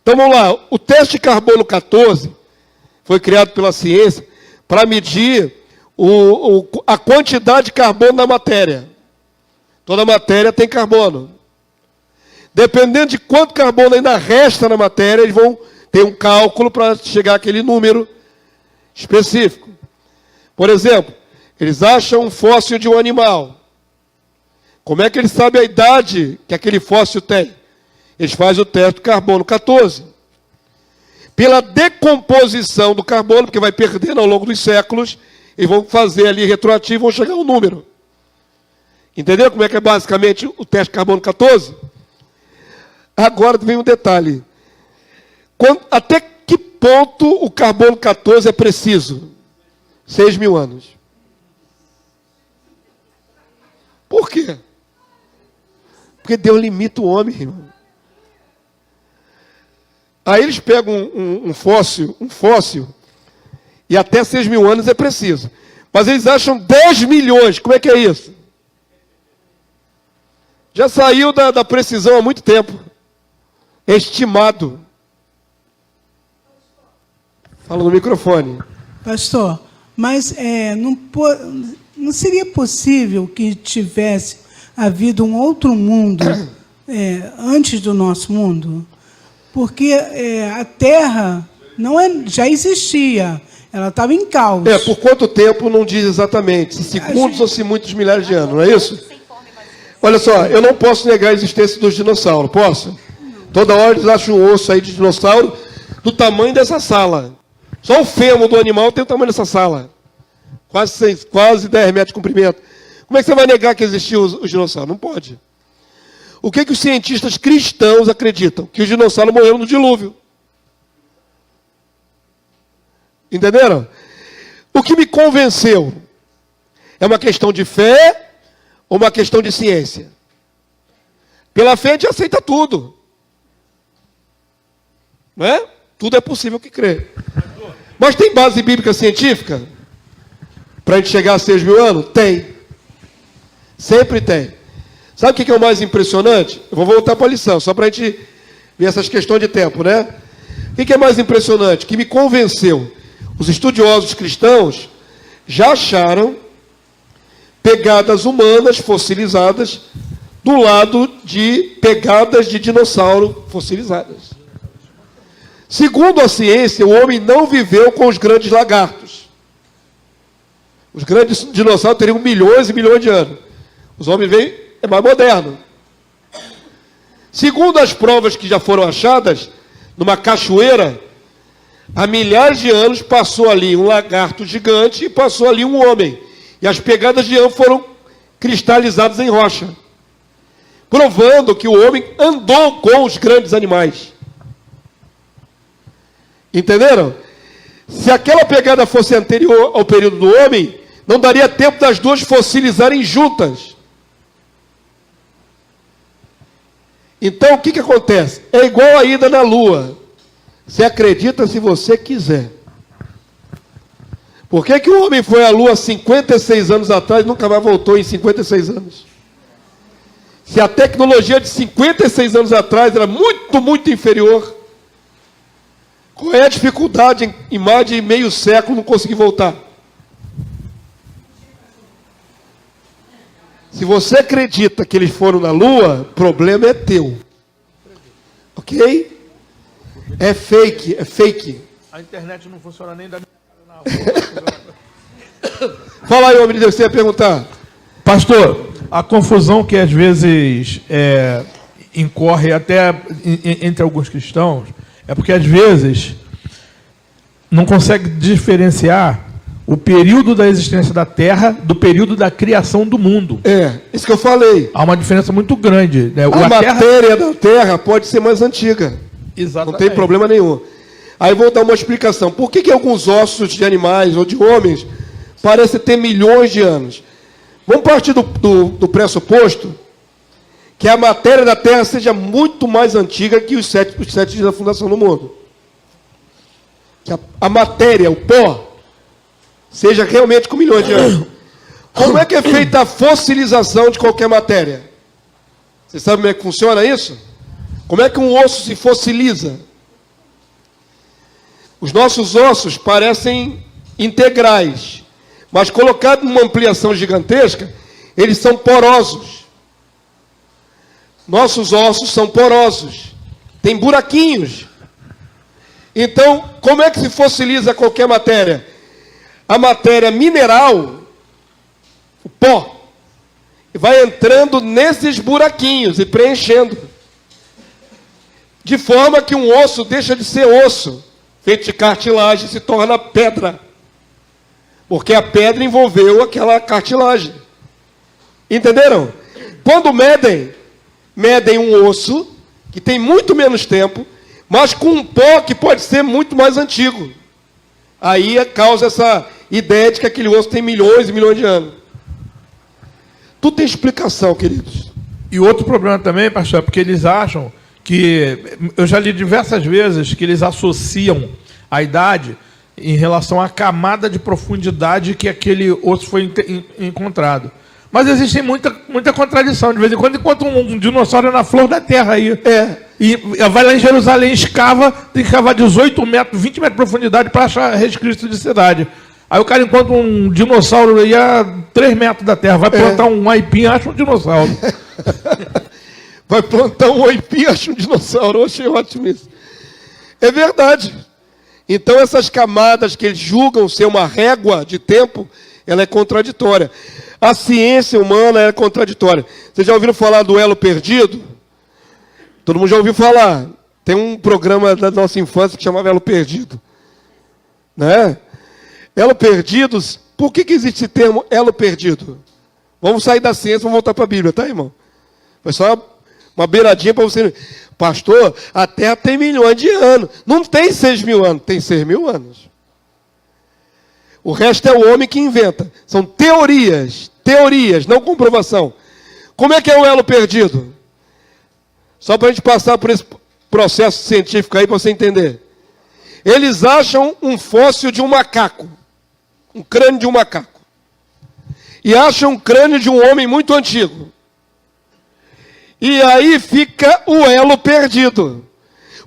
Então vamos lá, o teste de carbono 14 foi criado pela ciência para medir a quantidade de carbono na matéria. Toda matéria tem carbono. Dependendo de quanto carbono ainda resta na matéria, eles vão ter um cálculo para chegar àquele número específico. Por exemplo, eles acham um fóssil de um animal. Como é que eles sabem a idade que aquele fóssil tem? Eles fazem o teste do carbono 14. Pela decomposição do carbono, porque vai perdendo ao longo dos séculos, eles vão fazer ali retroativo e vão chegar ao número. Entendeu como é que é basicamente o teste de carbono 14? Agora vem um detalhe. Até que ponto o carbono 14 é preciso? 6.000 anos. Por quê? Porque Deus limita o homem, irmão. Aí eles pegam um fóssil, e até 6.000 anos é preciso. Mas eles acham 10 milhões. Como é que é isso? Já saiu da precisão há muito tempo. É estimado. Fala no microfone. Pastor, mas não seria possível que tivesse havido um outro mundo antes do nosso mundo? Porque a Terra já existia, ela estava em caos. Por quanto tempo não diz exatamente, se segundos ou se muitos milhares de anos, não é isso? Olha só, eu não posso negar a existência dos dinossauros, posso? Toda hora eles acham um osso aí de dinossauro do tamanho dessa sala. Só o fêmur do animal tem o tamanho dessa sala. Quase 10 metros de comprimento. Como é que você vai negar que existiam os dinossauros? Não pode. O que os cientistas cristãos acreditam? Que os dinossauros morreram no dilúvio. Entenderam? O que me convenceu é uma questão de fé ou uma questão de ciência? Pela fé a gente aceita tudo. Não é? Tudo é possível que crê. Mas tem base bíblica científica? Para a gente chegar a 6.000 anos? Tem. Sempre tem. Sabe o que é o mais impressionante? Eu vou voltar para a lição, só para a gente ver essas questões de tempo, né? O que é mais impressionante? Que me convenceu. Os estudiosos cristãos já acharam pegadas humanas fossilizadas do lado de pegadas de dinossauro fossilizadas. Segundo a ciência, o homem não viveu com os grandes lagartos. Os grandes dinossauros teriam milhões e milhões de anos. Os homens é mais moderno. Segundo as provas que já foram achadas, numa cachoeira, há milhares de anos passou ali um lagarto gigante e passou ali um homem. E as pegadas de ambos foram cristalizadas em rocha, provando que o homem andou com os grandes animais. Entenderam? Se aquela pegada fosse anterior ao período do homem, não daria tempo das duas fossilizarem juntas. Então, o que acontece? É igual a ida na Lua. Você acredita se você quiser. Por que o homem foi à Lua 56 anos atrás e nunca mais voltou em 56 anos? Se a tecnologia de 56 anos atrás era muito, muito inferior, qual é a dificuldade em mais de meio século não conseguir voltar? Se você acredita que eles foram na Lua, o problema é teu. Ok? É fake, é fake. A internet não funciona nem da minha casa na rua. Fala aí, homem de Deus, você ia perguntar. Pastor, a confusão que às vezes incorre até entre alguns cristãos é porque às vezes não consegue diferenciar o período da existência da Terra do período da criação do mundo. Isso que eu falei. Há uma diferença muito grande, né? A matéria da Terra pode ser mais antiga. Exatamente. Não tem problema nenhum. Aí vou dar uma explicação. Por que alguns ossos de animais ou de homens parecem ter milhões de anos? Vamos partir do pressuposto que a matéria da Terra seja muito mais antiga que os sete dias da fundação do mundo. Que a matéria, o pó, seja realmente com milhões de anos. Como é que é feita a fossilização de qualquer matéria? Vocês sabem como é que funciona isso? Como é que um osso se fossiliza? Os nossos ossos parecem integrais, mas colocados numa ampliação gigantesca, eles são porosos. Nossos ossos são porosos, tem buraquinhos. Então, como é que se fossiliza qualquer matéria? A matéria mineral, o pó, vai entrando nesses buraquinhos e preenchendo. De forma que um osso deixa de ser osso, feito de cartilagem, se torna pedra. Porque a pedra envolveu aquela cartilagem. Entenderam? Quando medem um osso, que tem muito menos tempo, mas com um pó que pode ser muito mais antigo. Aí causa essa ideia de que aquele osso tem milhões e milhões de anos. Tudo tem explicação, queridos. E outro problema também, pastor, é porque eles acham que... Eu já li diversas vezes que eles associam a idade em relação à camada de profundidade que aquele osso foi encontrado. Mas existe muita contradição. De vez em quando encontra um dinossauro na flor da terra aí. E vai lá em Jerusalém, escava, tem que cavar 18 metros, 20 metros de profundidade para achar resquício de cidade. Aí o cara encontra um dinossauro aí a 3 metros da terra, vai plantar um aipim, acha um dinossauro. Vai plantar um aipim, acha um dinossauro. Eu achei ótimo isso. É verdade. Então essas camadas que eles julgam ser uma régua de tempo, ela é contraditória. A ciência humana é contraditória. Vocês já ouviram falar do elo perdido? Todo mundo já ouviu falar. Tem um programa da nossa infância que chamava Elo Perdido. Né? Elo perdidos, por que existe esse termo elo perdido? Vamos sair da ciência, vamos voltar para a Bíblia, tá, irmão? Foi só uma beiradinha para você. Pastor, a Terra tem milhões de anos. Não tem 6.000 anos, tem 6.000 anos. O resto é o homem que inventa. São teorias, não comprovação. Como é que é o elo perdido? Só para a gente passar por esse processo científico aí para você entender. Eles acham um fóssil de um macaco. Um crânio de um macaco. E acham um crânio de um homem muito antigo. E aí fica o elo perdido.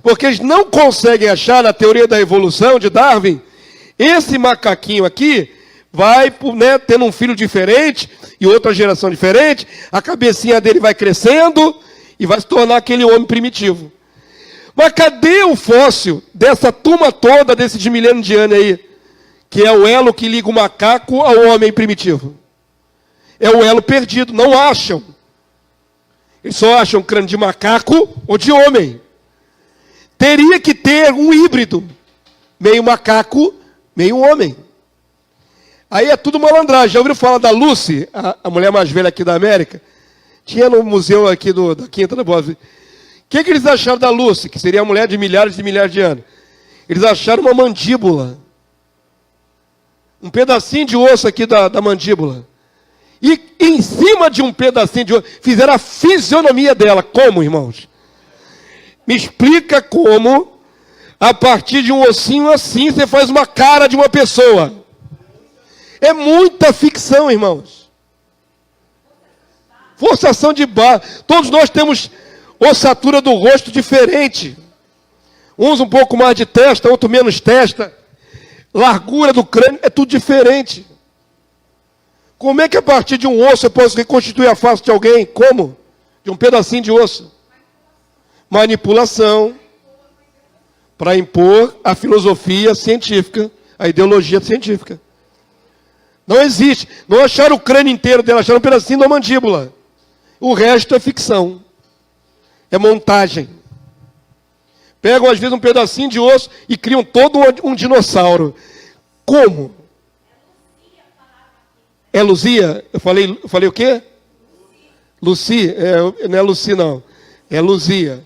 Porque eles não conseguem achar, na teoria da evolução de Darwin, esse macaquinho aqui vai, né, tendo um filho diferente e outra geração diferente, a cabecinha dele vai crescendo e vai se tornar aquele homem primitivo. Mas cadê o fóssil dessa turma toda, desse de milênio de anos aí, que é o elo que liga o macaco ao homem primitivo? É o elo perdido, não acham. Eles só acham crânio de macaco ou de homem. Teria que ter um híbrido, meio macaco, meio homem. Aí é tudo malandragem. Já ouviram falar da Lucy, a mulher mais velha aqui da América? Tinha no museu aqui da Quinta da Boa Vista. O que eles acharam da Lucy, que seria a mulher de milhares de anos? Eles acharam uma mandíbula. Um pedacinho de osso aqui da mandíbula. E em cima de um pedacinho de osso, fizeram a fisionomia dela. Como, irmãos? Me explica como, a partir de um ossinho assim, você faz uma cara de uma pessoa. É muita ficção, irmãos. Forçação de barra. Todos nós temos ossatura do rosto diferente. Uns um pouco mais de testa, outro menos testa. Largura do crânio, é tudo diferente. Como é que a partir de um osso eu posso reconstituir a face de alguém? Como? De um pedacinho de osso. Manipulação. Para impor a filosofia científica, a ideologia científica. Não existe. Não acharam o crânio inteiro dela, acharam um pedacinho da mandíbula. O resto é ficção. É montagem. Pegam, às vezes, um pedacinho de osso e criam todo um dinossauro. Como? É Luzia? Eu falei o quê? Lucy? Não é Lucy, não. É Luzia.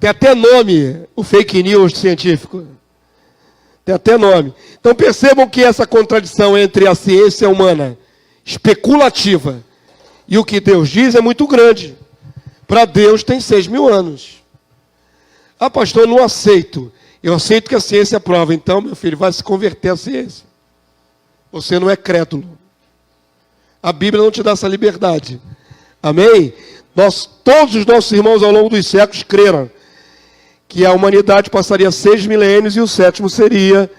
Tem até nome, o fake news científico. Tem até nome. Então percebam que essa contradição entre a ciência humana especulativa e o que Deus diz é muito grande. Para Deus tem 6.000 anos. Ah, pastor, eu não aceito. Eu aceito que a ciência prova. Então, meu filho, vai se converter à ciência. Você não é crédulo. A Bíblia não te dá essa liberdade. Amém? Todos os nossos irmãos ao longo dos séculos creram que a humanidade passaria 6 milênios e o 7º seria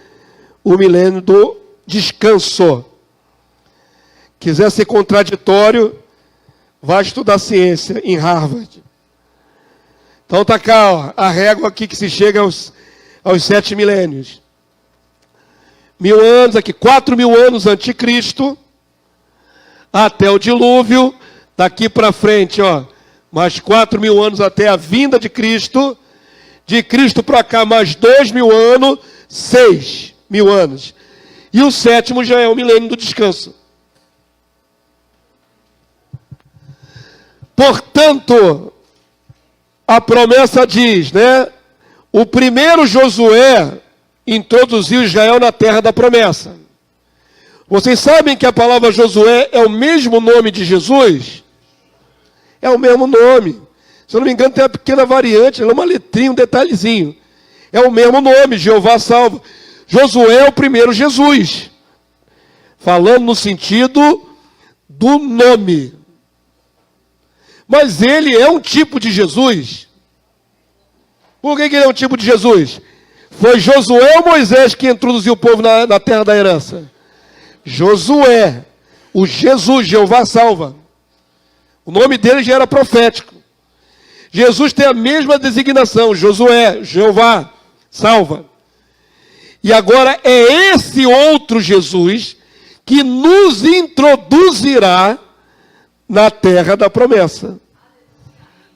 o milênio do descanso. Quiser ser contraditório, vai estudar ciência em Harvard. Então está cá, ó, a régua aqui que se chega aos 7 milênios. 1000 anos aqui, 4.000 anos anticristo, até o dilúvio, daqui para frente, ó, mais 4.000 anos até a vinda de Cristo para cá mais 2.000 anos, 6.000 anos. E o 7º já é o milênio do descanso. Portanto, a promessa diz, né? O primeiro Josué introduziu Israel na terra da promessa. Vocês sabem que a palavra Josué é o mesmo nome de Jesus? É o mesmo nome. Se eu não me engano, tem uma pequena variante, é uma letrinha, um detalhezinho. É o mesmo nome, Jeová salva. Josué é o primeiro Jesus. Falando no sentido do nome. Mas ele é um tipo de Jesus. Por que ele é um tipo de Jesus? Foi Josué ou Moisés que introduziu o povo na terra da herança? Josué, o Jesus, Jeová salva. O nome dele já era profético. Jesus tem a mesma designação, Josué, Jeová salva. E agora é esse outro Jesus que nos introduzirá na terra da promessa.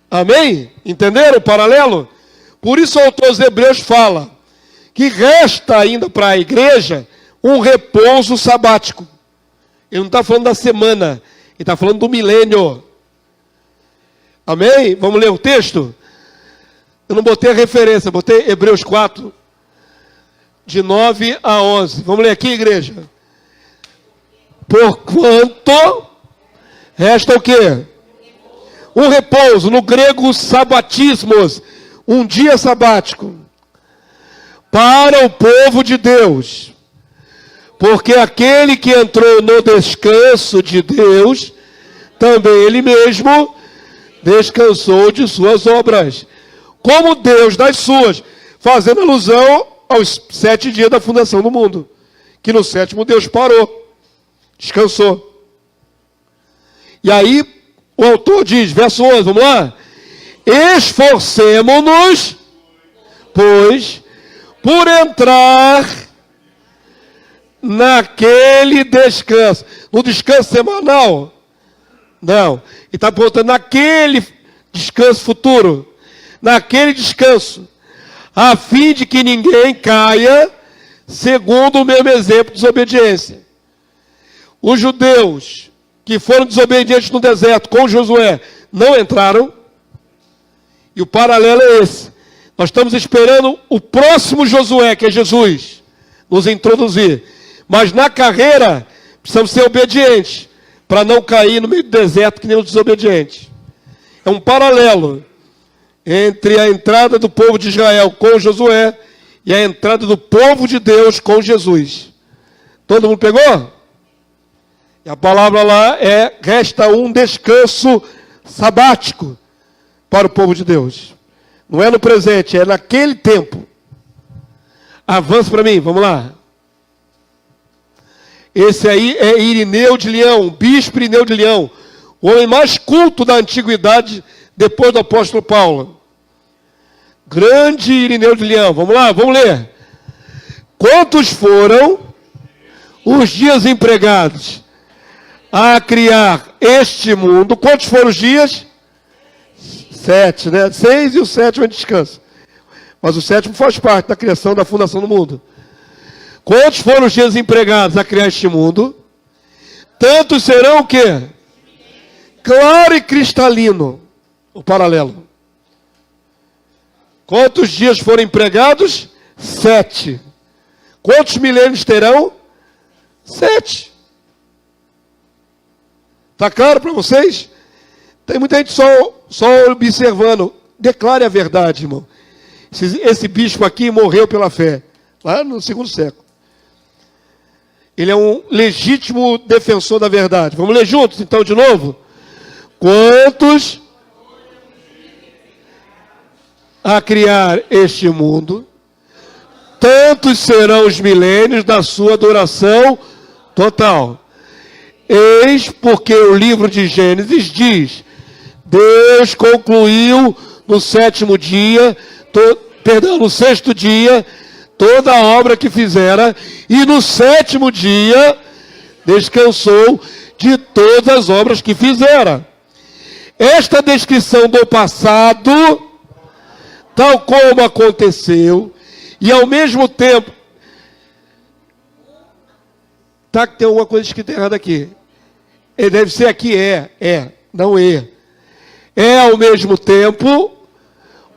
Amém? Entenderam o paralelo? Por isso o autor aos Hebreus fala que resta ainda para a igreja um repouso sabático. Ele não está falando da semana, ele está falando do milênio. Amém? Vamos ler o texto? Eu não botei a referência, botei Hebreus 4, de 9 a 11. Vamos ler aqui, igreja? Porquanto resta o quê? Um repouso, no grego sabatismos, um dia sabático, para o povo de Deus. Porque aquele que entrou no descanso de Deus, também ele mesmo descansou de suas obras, como Deus das suas, fazendo alusão aos 7 dias da fundação do mundo, que no 7º Deus parou, descansou. E aí o autor diz, verso 11, vamos lá? Esforcemo-nos, pois, por entrar naquele descanso. No descanso semanal? Não. Ele está apontando naquele descanso futuro. Naquele descanso. A fim de que ninguém caia segundo o mesmo exemplo de desobediência. Os judeus que foram desobedientes no deserto com Josué não entraram. E o paralelo é esse. Nós estamos esperando o próximo Josué, que é Jesus, nos introduzir. Mas na carreira, precisamos ser obedientes, para não cair no meio do deserto que nem os desobedientes. É um paralelo entre a entrada do povo de Israel com Josué e a entrada do povo de Deus com Jesus. Todo mundo pegou? E a palavra lá é, resta um descanso sabático para o povo de Deus. Não é no presente, é naquele tempo. Avança para mim, vamos lá. Esse aí é Irineu de Leão, bispo Irineu de Leão, o homem mais culto da antiguidade depois do apóstolo Paulo. Grande Irineu de Leão, vamos lá, vamos ler. Quantos foram os dias empregados a criar este mundo? Quantos foram os dias? 7, né? 6 e o 7º é descanso. Mas o 7º faz parte da criação, da fundação do mundo. Quantos foram os dias empregados a criar este mundo? Tantos serão o quê? Claro e cristalino. O paralelo. Quantos dias foram empregados? 7. Quantos milênios terão? 7. Está claro para vocês? Tem muita gente só observando. Declare a verdade, irmão. Esse bispo aqui morreu pela fé. Lá no 2º século. ele é um legítimo defensor da verdade. Vamos ler juntos, então, de novo? Quantos a criar este mundo, tantos serão os milênios da sua duração total. Eis porque o livro de Gênesis diz: Deus concluiu no sétimo dia, no sexto dia, toda a obra que fizera, e no sétimo dia descansou de todas as obras que fizera. Esta descrição do passado, tal como aconteceu, e ao mesmo tempo, tá que tem alguma coisa escrita errada aqui. Deve ser aqui, não é. É ao mesmo tempo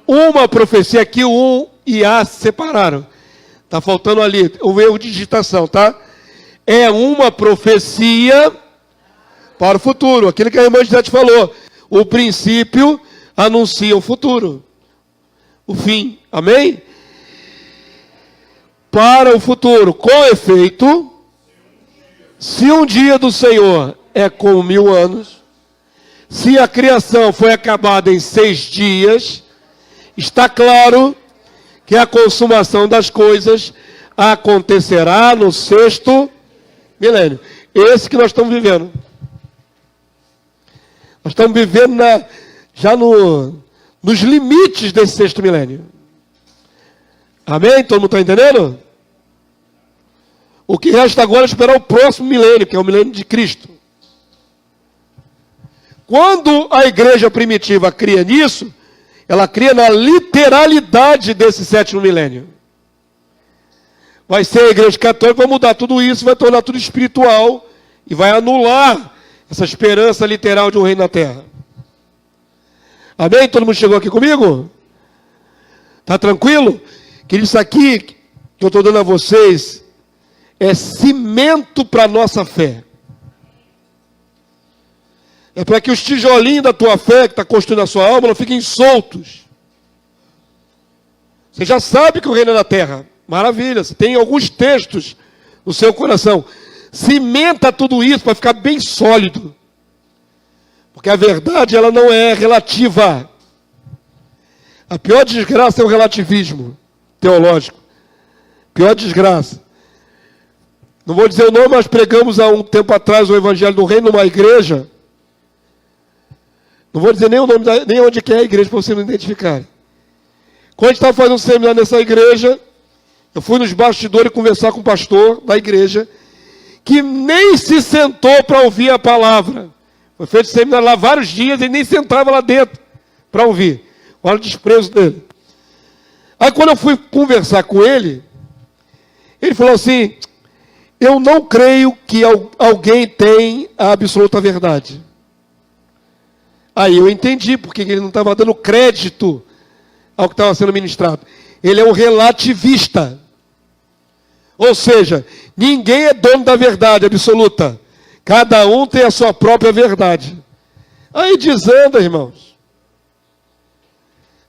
uma profecia, aqui o um e a se separaram. Está faltando ali o erro de digitação, tá? É uma profecia para o futuro. Aquilo que a irmã Gisele falou. O princípio anuncia o futuro. O fim. Amém? Para o futuro. Com efeito, se um dia do Senhor é como 1000 anos, se a criação foi acabada em 6 dias, está claro que a consumação das coisas acontecerá no 6º milênio. Esse que nós estamos vivendo. Nós estamos vivendo já nos limites desse 6º milênio. Amém? Todo mundo está entendendo? O que resta agora é esperar o próximo milênio, que é o milênio de Cristo. Quando a igreja primitiva cria nisso, ela cria na literalidade desse 7º milênio. Vai ser a igreja católica, vai mudar tudo isso, vai tornar tudo espiritual e vai anular essa esperança literal de um reino na terra. Amém? Todo mundo chegou aqui comigo? Está tranquilo? Que isso aqui que eu estou dando a vocês é cimento para a nossa fé. É para que os tijolinhos da tua fé, que está construindo a sua alma, não fiquem soltos. Você já sabe que o reino é na terra. Maravilha. Você tem alguns textos no seu coração. Cimenta tudo isso para ficar bem sólido. Porque a verdade, ela não é relativa. A pior desgraça é o relativismo teológico. Pior desgraça. Não vou dizer o nome, mas pregamos há um tempo atrás o Evangelho do Reino numa igreja. Não vou dizer nem o nome, nem onde que é a igreja, para vocês não identificarem. Quando a gente estava fazendo um seminário nessa igreja, eu fui nos bastidores conversar com o pastor da igreja, que nem se sentou para ouvir a palavra. Foi feito seminário lá vários dias, ele nem sentava lá dentro para ouvir. Olha o desprezo dele. Aí quando eu fui conversar com ele, ele falou assim: eu não creio que alguém tem a absoluta verdade. Aí eu entendi porque ele não estava dando crédito ao que estava sendo ministrado. Ele é um relativista. Ou seja, ninguém é dono da verdade absoluta. Cada um tem a sua própria verdade. Aí desanda, irmãos.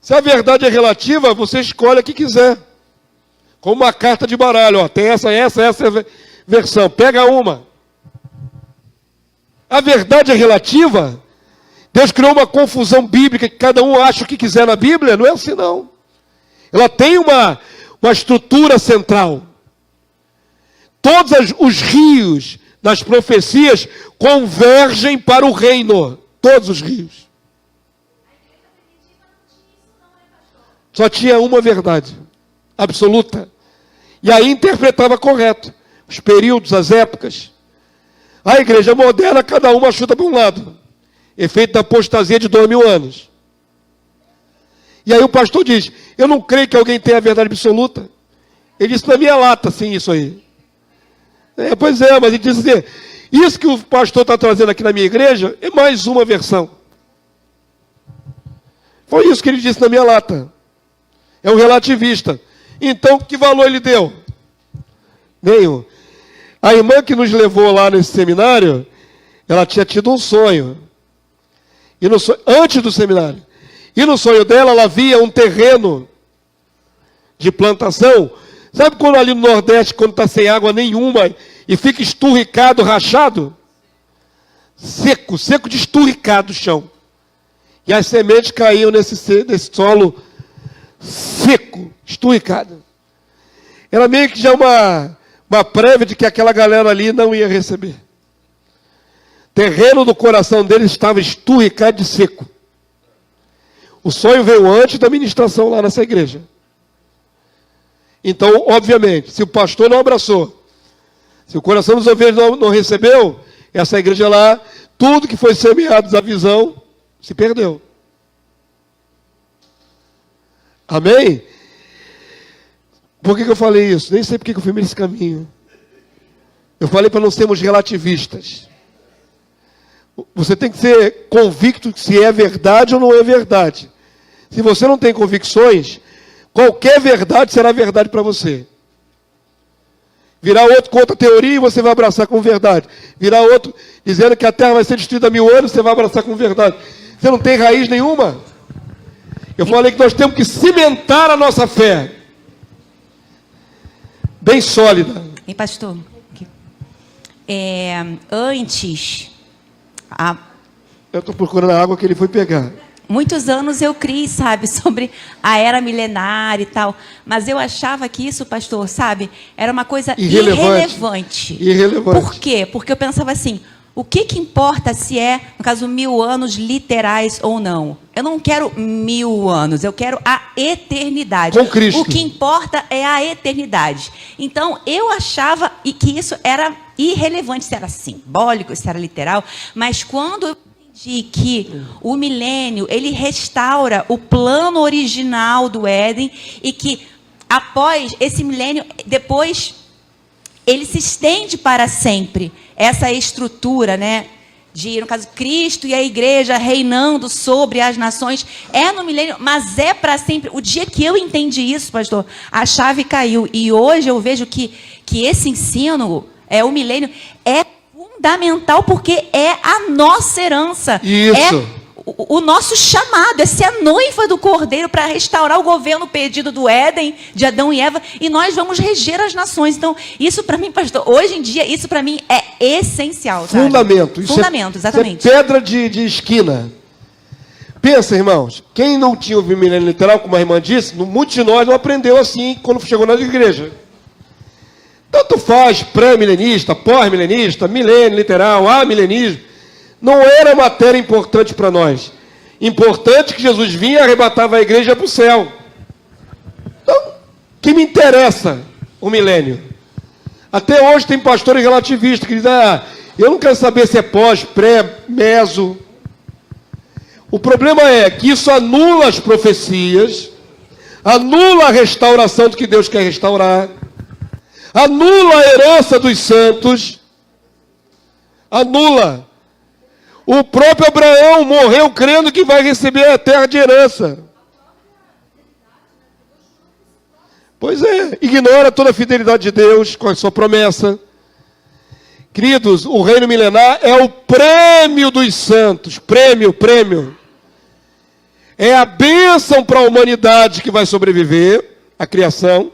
Se a verdade é relativa, você escolhe a que quiser. Como uma carta de baralho. Ó, tem essa versão. Pega uma. A verdade é relativa. Deus criou uma confusão bíblica que cada um acha o que quiser na Bíblia. Não é assim, não. Ela tem uma estrutura central. Todos os rios das profecias convergem para o reino. Todos os rios. Só tinha uma verdade absoluta. E aí interpretava correto. Os períodos, as épocas. A igreja moderna, cada uma chuta para um lado. Efeito da apostasia de 2000 anos. E aí o pastor diz: eu não creio que alguém tenha a verdade absoluta. Ele disse na minha lata, sim, isso aí. Pois é, mas ele diz assim: isso que o pastor está trazendo aqui na minha igreja é mais uma versão. Foi isso que ele disse na minha lata. É um relativista. Então, que valor ele deu? Nenhum. A irmã que nos levou lá nesse seminário, ela tinha tido um sonho. E no sonho, antes do seminário. E no sonho dela, ela via um terreno de plantação. Sabe quando ali no Nordeste, quando está sem água nenhuma, e fica esturricado, rachado, seco de esturricado o chão. E as sementes caíam nesse solo seco, esturricado. Era meio que já uma prévia de que aquela galera ali não ia receber. Terreno do coração deles estava esturricado de seco. O sonho veio antes da ministração lá nessa igreja. Então, obviamente, se o pastor não abraçou, se o coração dos ovelhas não recebeu, essa igreja lá, tudo que foi semeado da visão, se perdeu. Amém? Por que eu falei isso? Nem sei por que eu fui nesse caminho. Eu falei para não sermos relativistas. Você tem que ser convicto se é verdade ou não é verdade. Se você não tem convicções, qualquer verdade será verdade para você. Virá outro com outra teoria e você vai abraçar como verdade. Virá outro dizendo que a terra vai ser destruída há 1000 anos, você vai abraçar como verdade. Você não tem raiz nenhuma. Eu falei que nós temos que cimentar a nossa fé. Bem sólida. E pastor, antes, eu estou procurando a água que ele foi pegar. muitos anos eu criei, sabe, sobre a era milenar e tal, mas eu achava que isso, pastor, sabe, era uma coisa irrelevante. Por quê? Porque eu pensava assim, o que importa se é, no caso, 1000 anos literais ou não? Eu não quero 1000 anos, eu quero a eternidade. Com Cristo. O que importa é a eternidade. Então, eu achava que isso era irrelevante, se era simbólico, se era literal, mas quando eu entendi que o milênio, ele restaura o plano original do Éden e que após esse milênio, depois ele se estende para sempre. Essa estrutura, né, de, no caso, Cristo e a igreja reinando sobre as nações, é no milênio, mas é para sempre. O dia que eu entendi isso, pastor, a chave caiu. E hoje eu vejo que esse ensino, o milênio, é fundamental, porque é a nossa herança. Isso. É o nosso chamado, é ser a noiva do Cordeiro para restaurar o governo perdido do Éden, de Adão e Eva, e nós vamos reger as nações. Então, isso para mim, pastor, hoje em dia, isso para mim é essencial. Sabe? Fundamento. Isso fundamento, exatamente. Isso é pedra de esquina. Pensa, irmãos, quem não tinha o milênio literal, como a irmã disse, muitos de nós não aprendeu assim quando chegou na igreja. Tanto faz pré-milenista, pós-milenista, milênio literal, amilenismo. Não era matéria importante para nós. Importante que Jesus vinha e arrebatava a igreja para o céu. Então, que me interessa o milênio? Até hoje tem pastores relativistas que dizem, eu não quero saber se é pós, pré, meso. O problema é que isso anula as profecias, anula a restauração do que Deus quer restaurar, anula a herança dos santos, anula. O próprio Abraão morreu crendo que vai receber a terra de herança. Pois é, ignora toda a fidelidade de Deus com a sua promessa. Queridos, o reino milenar é o prêmio dos santos. Prêmio. É a bênção para a humanidade que vai sobreviver, a criação.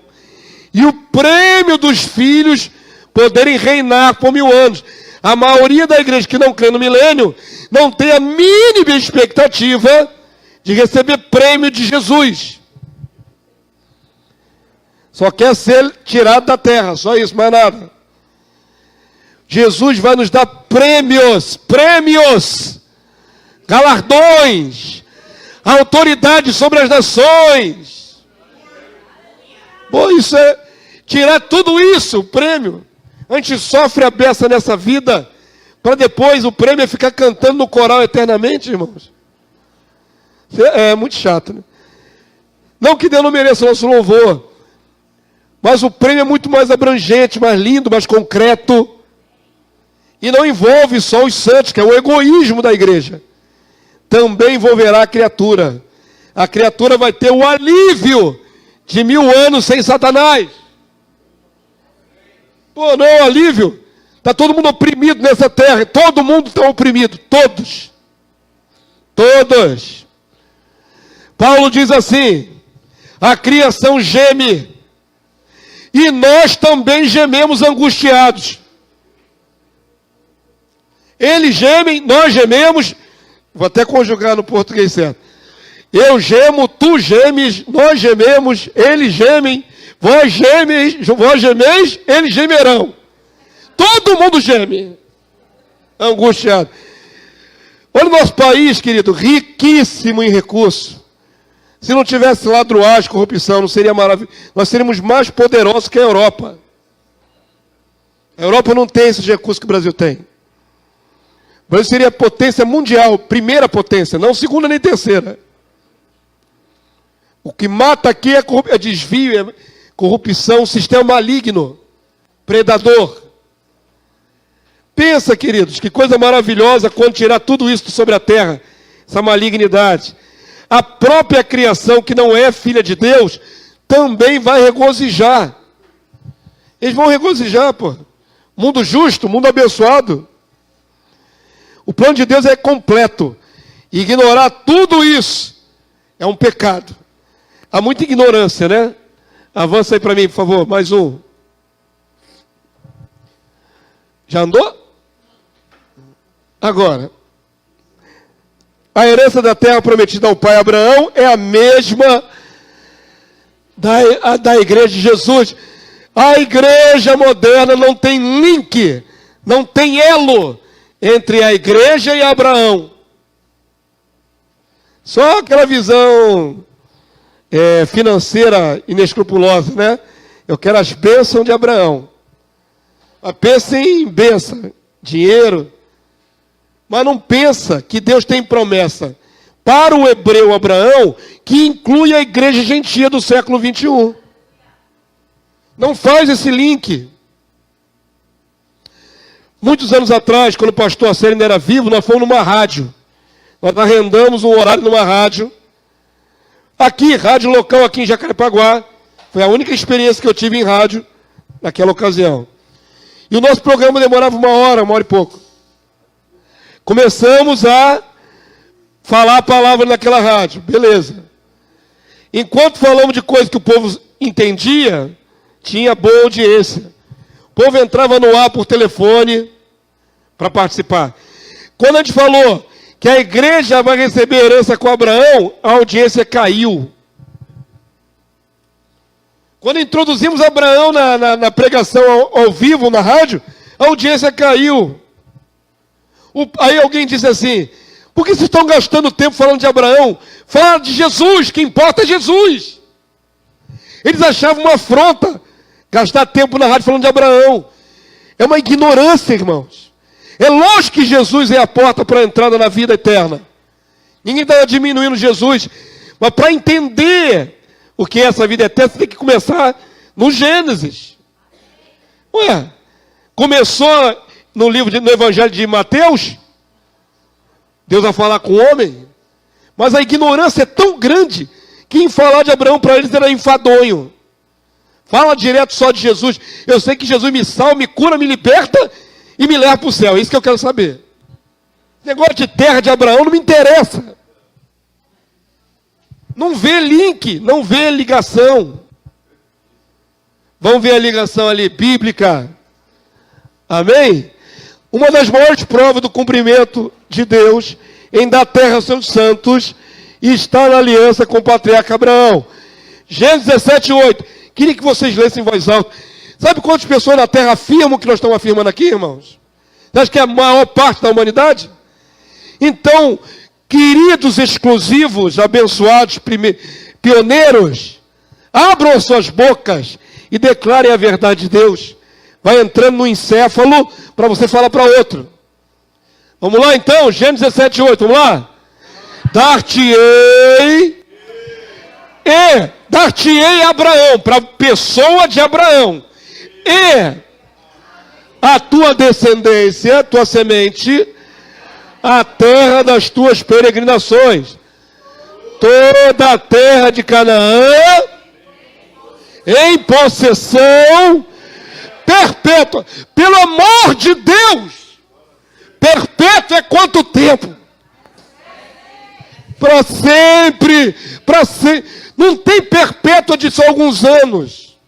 E o prêmio dos filhos poderem reinar por 1000 anos. A maioria da igreja que não crê no milênio não tem a mínima expectativa de receber prêmio de Jesus. Só quer ser tirado da terra, só isso, mais nada. Jesus vai nos dar prêmios, galardões, autoridade sobre as nações. Pô, isso é tirar tudo isso, o prêmio. A gente sofre a beça nessa vida, para depois o prêmio é ficar cantando no coral eternamente, irmãos. É muito chato, né? Não que Deus não mereça o nosso louvor, mas o prêmio é muito mais abrangente, mais lindo, mais concreto. E não envolve só os santos, que é o egoísmo da igreja. Também envolverá a criatura. A criatura vai ter o alívio de 1000 anos sem Satanás. Pô, não é um alívio? Está todo mundo oprimido nessa terra. Todo mundo está oprimido. Todos. Paulo diz assim, a criação geme. E nós também gememos angustiados. Eles gemem, nós gememos. Vou até conjugar no português certo. Eu gemo, tu gemes, nós gememos, eles gemem, vós gemeis, eles gemerão. Todo mundo geme. Angustiado. Olha o nosso país, querido, riquíssimo em recursos. Se não tivesse ladruagem, corrupção, não seria maravilhoso. Nós seríamos mais poderosos que a Europa. A Europa não tem esses recursos que o Brasil tem. O Brasil seria potência mundial, primeira potência, não segunda nem terceira. O que mata aqui é desvio, é corrupção, sistema maligno, predador. Pensa, queridos, que coisa maravilhosa quando tirar tudo isso sobre a terra, essa malignidade. A própria criação, que não é filha de Deus, também vai regozijar. Eles vão regozijar, pô. Mundo justo, mundo abençoado. O plano de Deus é completo. Ignorar tudo isso é um pecado. Há muita ignorância, né? Avança aí para mim, por favor, mais um. Já andou? Agora, a herança da terra prometida ao pai Abraão é a mesma da igreja de Jesus. A igreja moderna não tem link, não tem elo entre a igreja e Abraão. Só aquela visão financeira inescrupulosa, né? Eu quero as bênçãos de Abraão. Mas pensa em bênção, dinheiro. Mas não pensa que Deus tem promessa para o hebreu Abraão, que inclui a igreja gentia do século 21. Não faz esse link. Muitos anos atrás, quando o pastor Arcélio ainda era vivo, nós fomos numa rádio. Nós arrendamos um horário numa rádio. Aqui, rádio local aqui em Jacarepaguá. Foi a única experiência que eu tive em rádio naquela ocasião. E o nosso programa demorava uma hora e pouco. Começamos a falar a palavra naquela rádio. Beleza. Enquanto falamos de coisas que o povo entendia, tinha boa audiência. O povo entrava no ar por telefone para participar. Quando a gente falou que a igreja vai receber herança com Abraão, a audiência caiu. Quando introduzimos Abraão na pregação ao vivo, na rádio, a audiência caiu. Aí alguém disse assim, por que vocês estão gastando tempo falando de Abraão? Fala de Jesus, que importa é Jesus. Eles achavam uma afronta gastar tempo na rádio falando de Abraão. É uma ignorância, irmãos. É lógico que Jesus é a porta para a entrada na vida eterna. Ninguém está diminuindo Jesus. Mas para entender o que é essa vida eterna, você tem que começar no Gênesis. Ué, começou no Evangelho de Mateus, Deus vai falar com o homem, mas a ignorância é tão grande que em falar de Abraão para eles era enfadonho. Fala direto só de Jesus. Eu sei que Jesus me salva, me cura, me liberta e me leva para o céu. É isso que eu quero saber. Negócio de terra de Abraão não me interessa. Não vê link, não vê ligação. Vamos ver a ligação ali, bíblica. Amém? Uma das maiores provas do cumprimento de Deus em dar terra aos seus santos está na aliança com o patriarca Abraão. Gênesis 17:8. Queria que vocês lessem em voz alta. Sabe quantas pessoas na terra afirmam o que nós estamos afirmando aqui, irmãos? Você acha que é a maior parte da humanidade? Então, queridos exclusivos, abençoados, pioneiros, abram as suas bocas e declarem a verdade de Deus. Vai entrando no encéfalo para você falar para outro. Vamos lá então, Gênesis 17:8, vamos lá? Dar-te-ei a Abraão, para a pessoa de Abraão, e a tua descendência, a tua semente, a terra das tuas peregrinações, toda a terra de Canaã, em possessão perpétua. Pelo amor de Deus, perpétua é quanto tempo? Para sempre, para sempre. Não tem perpétua de só alguns anos.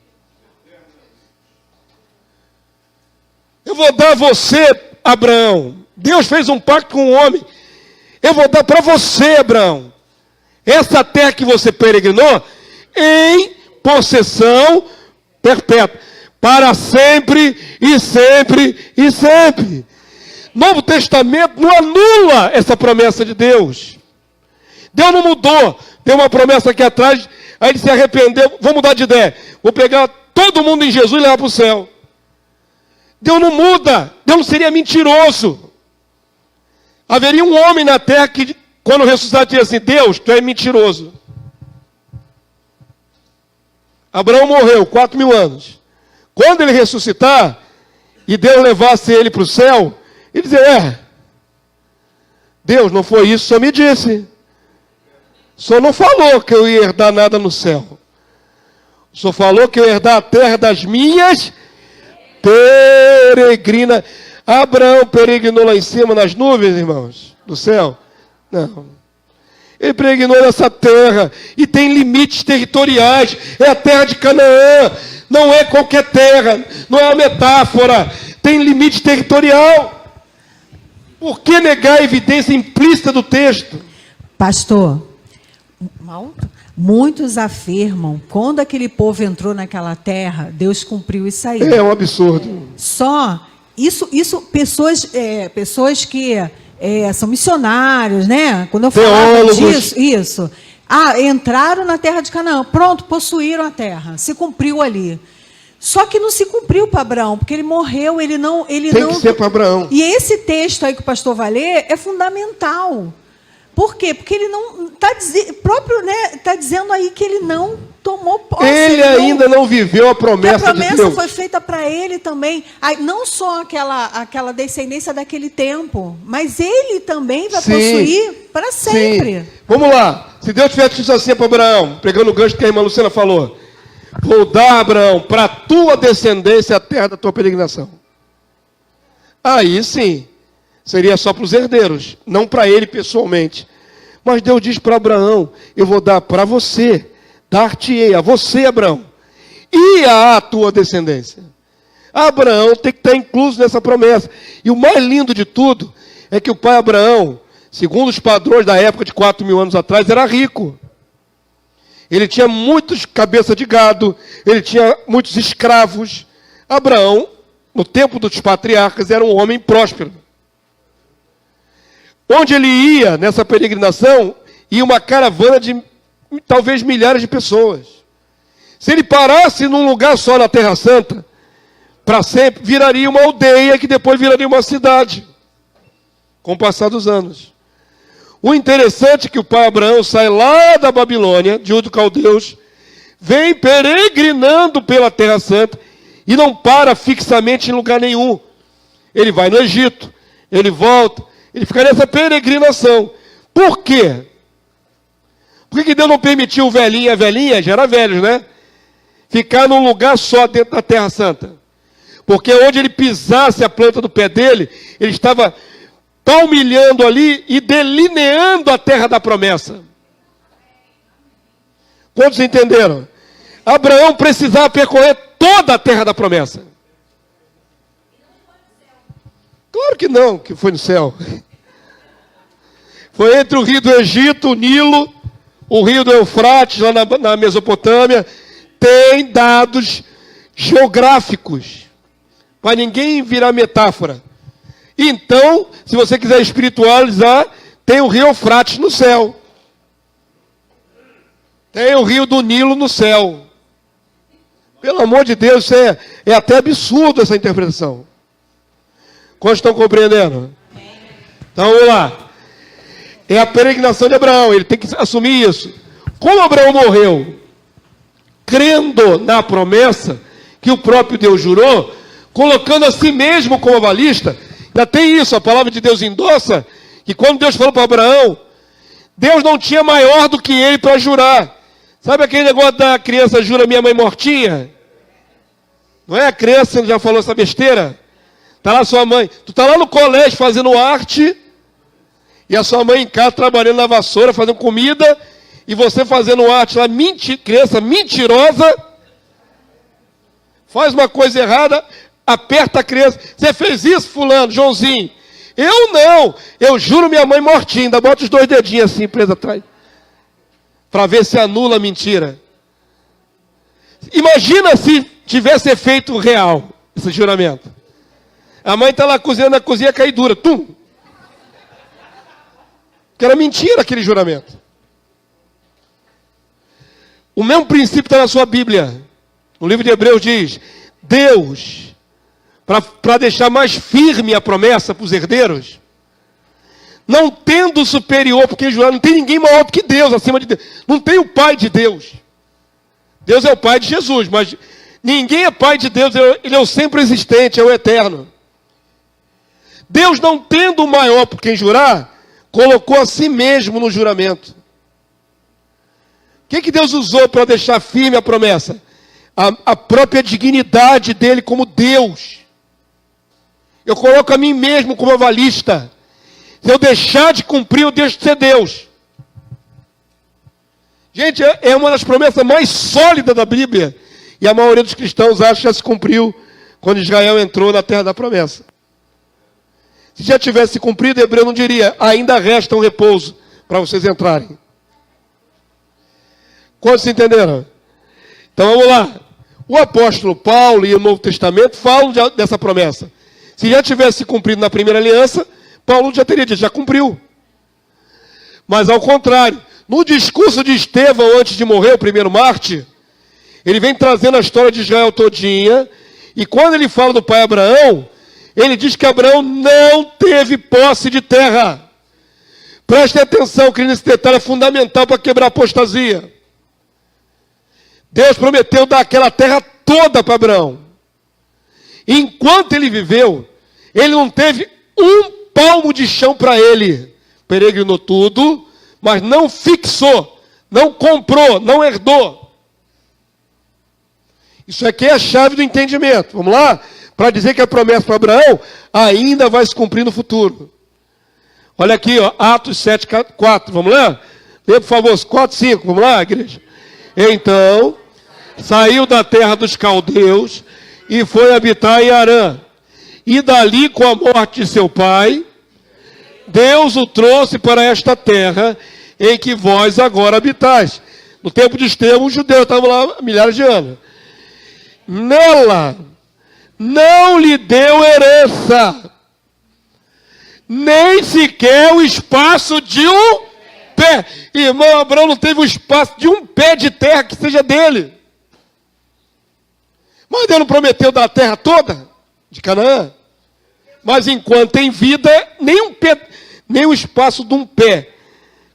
Eu vou dar a você, Abraão, Deus fez um pacto com o homem. Eu vou dar para você, Abraão, essa terra que você peregrinou, em possessão perpétua, para sempre e sempre e sempre. Novo Testamento não anula essa promessa de Deus. Deus não mudou. Deu uma promessa aqui atrás, aí ele se arrependeu. Vou mudar de ideia. Vou pegar todo mundo em Jesus e levar para o céu. Deus não muda. Deus não seria mentiroso. Haveria um homem na terra que, quando ressuscitar, diria assim: Deus, tu é mentiroso. Abraão morreu 4.000 anos. Quando ele ressuscitar, e Deus levasse ele para o céu, ele dizia: Deus, não foi isso, só me disse. Só não falou que eu ia herdar nada no céu. Só falou que eu ia herdar a terra das minhas peregrinas. Abraão peregrinou lá em cima nas nuvens, irmãos, do céu? Não. Ele peregrinou nessa terra e tem limites territoriais. É a terra de Canaã. Não é qualquer terra. Não é uma metáfora. Tem limite territorial. Por que negar a evidência implícita do texto? Pastor, muitos afirmam, quando aquele povo entrou naquela terra, Deus cumpriu isso aí. É um absurdo. Só, isso pessoas que são missionários, né? Quando eu falava Teólogos. disso, isso. Entraram na terra de Canaã, pronto, possuíram a terra, se cumpriu ali. Só que não se cumpriu para Abraão, porque ele morreu, ele não... Tem que ser para Abraão. E esse texto aí que o pastor vai ler é fundamental. Por quê? Porque ele não está dizendo aí que ele não tomou posse. Ele ainda não viveu a promessa de Deus. A promessa foi feita para ele também. Não só aquela descendência daquele tempo, mas ele também vai possuir para sempre. Sim. Vamos lá. Se Deus tivesse dito assim para Abraão, pegando o gancho que a irmã Luciana falou: vou dar, Abraão, para a tua descendência a terra da tua peregrinação. Aí sim, seria só para os herdeiros, não para ele pessoalmente. Mas Deus diz para Abraão: eu vou dar para você, dar-te-ei a você, Abraão, e à tua descendência. Abraão tem que estar incluso nessa promessa. E o mais lindo de tudo é que o pai Abraão, segundo os padrões da época de 4.000 anos atrás, era rico. Ele tinha muitos cabeças de gado, ele tinha muitos escravos. Abraão, no tempo dos patriarcas, era um homem próspero. Onde ele ia nessa peregrinação, ia uma caravana de talvez milhares de pessoas. Se ele parasse num lugar só na Terra Santa, para sempre, viraria uma aldeia que depois viraria uma cidade, com o passar dos anos. O interessante é que o pai Abraão sai lá da Babilônia, de Ur dos Caldeus, vem peregrinando pela Terra Santa e não para fixamente em lugar nenhum. Ele vai no Egito, ele volta, ele fica nessa peregrinação. Por quê? Por que Deus não permitiu o velhinho e a velhinha, já era velhos, né? Ficar num lugar só dentro da Terra Santa? Porque onde ele pisasse a planta do pé dele, ele estava palmilhando ali e delineando a terra da promessa. Quantos entenderam? Abraão precisava percorrer toda a terra da promessa. Claro que não, que foi no céu. Foi entre o rio do Egito, o Nilo, o rio do Eufrates, lá na Mesopotâmia. Tem dados geográficos, para ninguém virar metáfora. Então, se você quiser espiritualizar, tem o rio Eufrates no céu. Tem o rio do Nilo no céu. Pelo amor de Deus, isso é até absurdo essa interpretação. Quantos estão compreendendo? Então, vamos lá. É a peregrinação de Abraão, ele tem que assumir isso. Como Abraão morreu, crendo na promessa que o próprio Deus jurou, colocando a si mesmo como avalista. Ainda tem isso, a palavra de Deus endossa, que quando Deus falou para Abraão, Deus não tinha maior do que ele para jurar. Sabe aquele negócio da criança jura minha mãe mortinha? Não é? A criança já falou essa besteira? Está lá sua mãe, tu está lá no colégio fazendo arte, e a sua mãe em casa trabalhando na vassoura, fazendo comida, e você fazendo arte lá, criança mentirosa, faz uma coisa errada, aperta a criança. Você fez isso, fulano, Joãozinho? Eu não. Eu juro minha mãe mortinha. Ainda bota os 2 dedinhos assim, preso atrás. Para ver se anula a mentira. Imagina se tivesse efeito real, esse juramento. A mãe está lá cozinhando, a cozinha cai dura. Tum! Que era mentira aquele juramento. O mesmo princípio está na sua Bíblia. No livro de Hebreus diz, Deus, para deixar mais firme a promessa para os herdeiros, não tendo superior, porque jurar, não tem ninguém maior do que Deus, acima de Deus. Não tem o Pai de Deus. Deus é o Pai de Jesus, mas ninguém é Pai de Deus, Ele é o sempre existente, é o eterno. Deus, não tendo o maior por quem jurar, colocou a si mesmo no juramento. O que Deus usou para deixar firme a promessa? A própria dignidade dele como Deus. Eu coloco a mim mesmo como avalista. Se eu deixar de cumprir, eu deixo de ser Deus. Gente, é uma das promessas mais sólidas da Bíblia. E a maioria dos cristãos acha que já se cumpriu quando Israel entrou na terra da promessa. Se já tivesse cumprido, Hebreu não diria, ainda resta um repouso para vocês entrarem. Quantos entenderam? Então vamos lá. O apóstolo Paulo e o Novo Testamento falam dessa promessa. Se já tivesse cumprido na primeira aliança, Paulo já teria dito, já cumpriu. Mas ao contrário, no discurso de Estevão antes de morrer, o primeiro mártir, ele vem trazendo a história de Israel todinha, e quando ele fala do pai Abraão, ele diz que Abraão não teve posse de terra. Preste atenção, que esse detalhe é fundamental para quebrar a apostasia. Deus prometeu dar aquela terra toda para Abraão. Enquanto ele viveu, ele não teve um palmo de chão para ele. Peregrinou tudo, mas não fixou, não comprou, não herdou. Isso aqui é a chave do entendimento. Vamos lá? Para dizer que a promessa para Abraão ainda vai se cumprir no futuro. Olha aqui, ó, Atos 7, 4. Vamos lá? Lê, por favor, 4, 5. Vamos lá, igreja? Então, saiu da terra dos caldeus e foi habitar em Harã. E dali, com a morte de seu pai, Deus o trouxe para esta terra em que vós agora habitais. No tempo de Estevão, os judeus estavam lá há milhares de anos. Nela não lhe deu herança, nem sequer o espaço de um pé. Irmão, Abraão não teve o espaço de um pé de terra que seja dele. Mas Deus não prometeu dar a terra toda de Canaã. Mas enquanto tem vida, nem o espaço de um pé.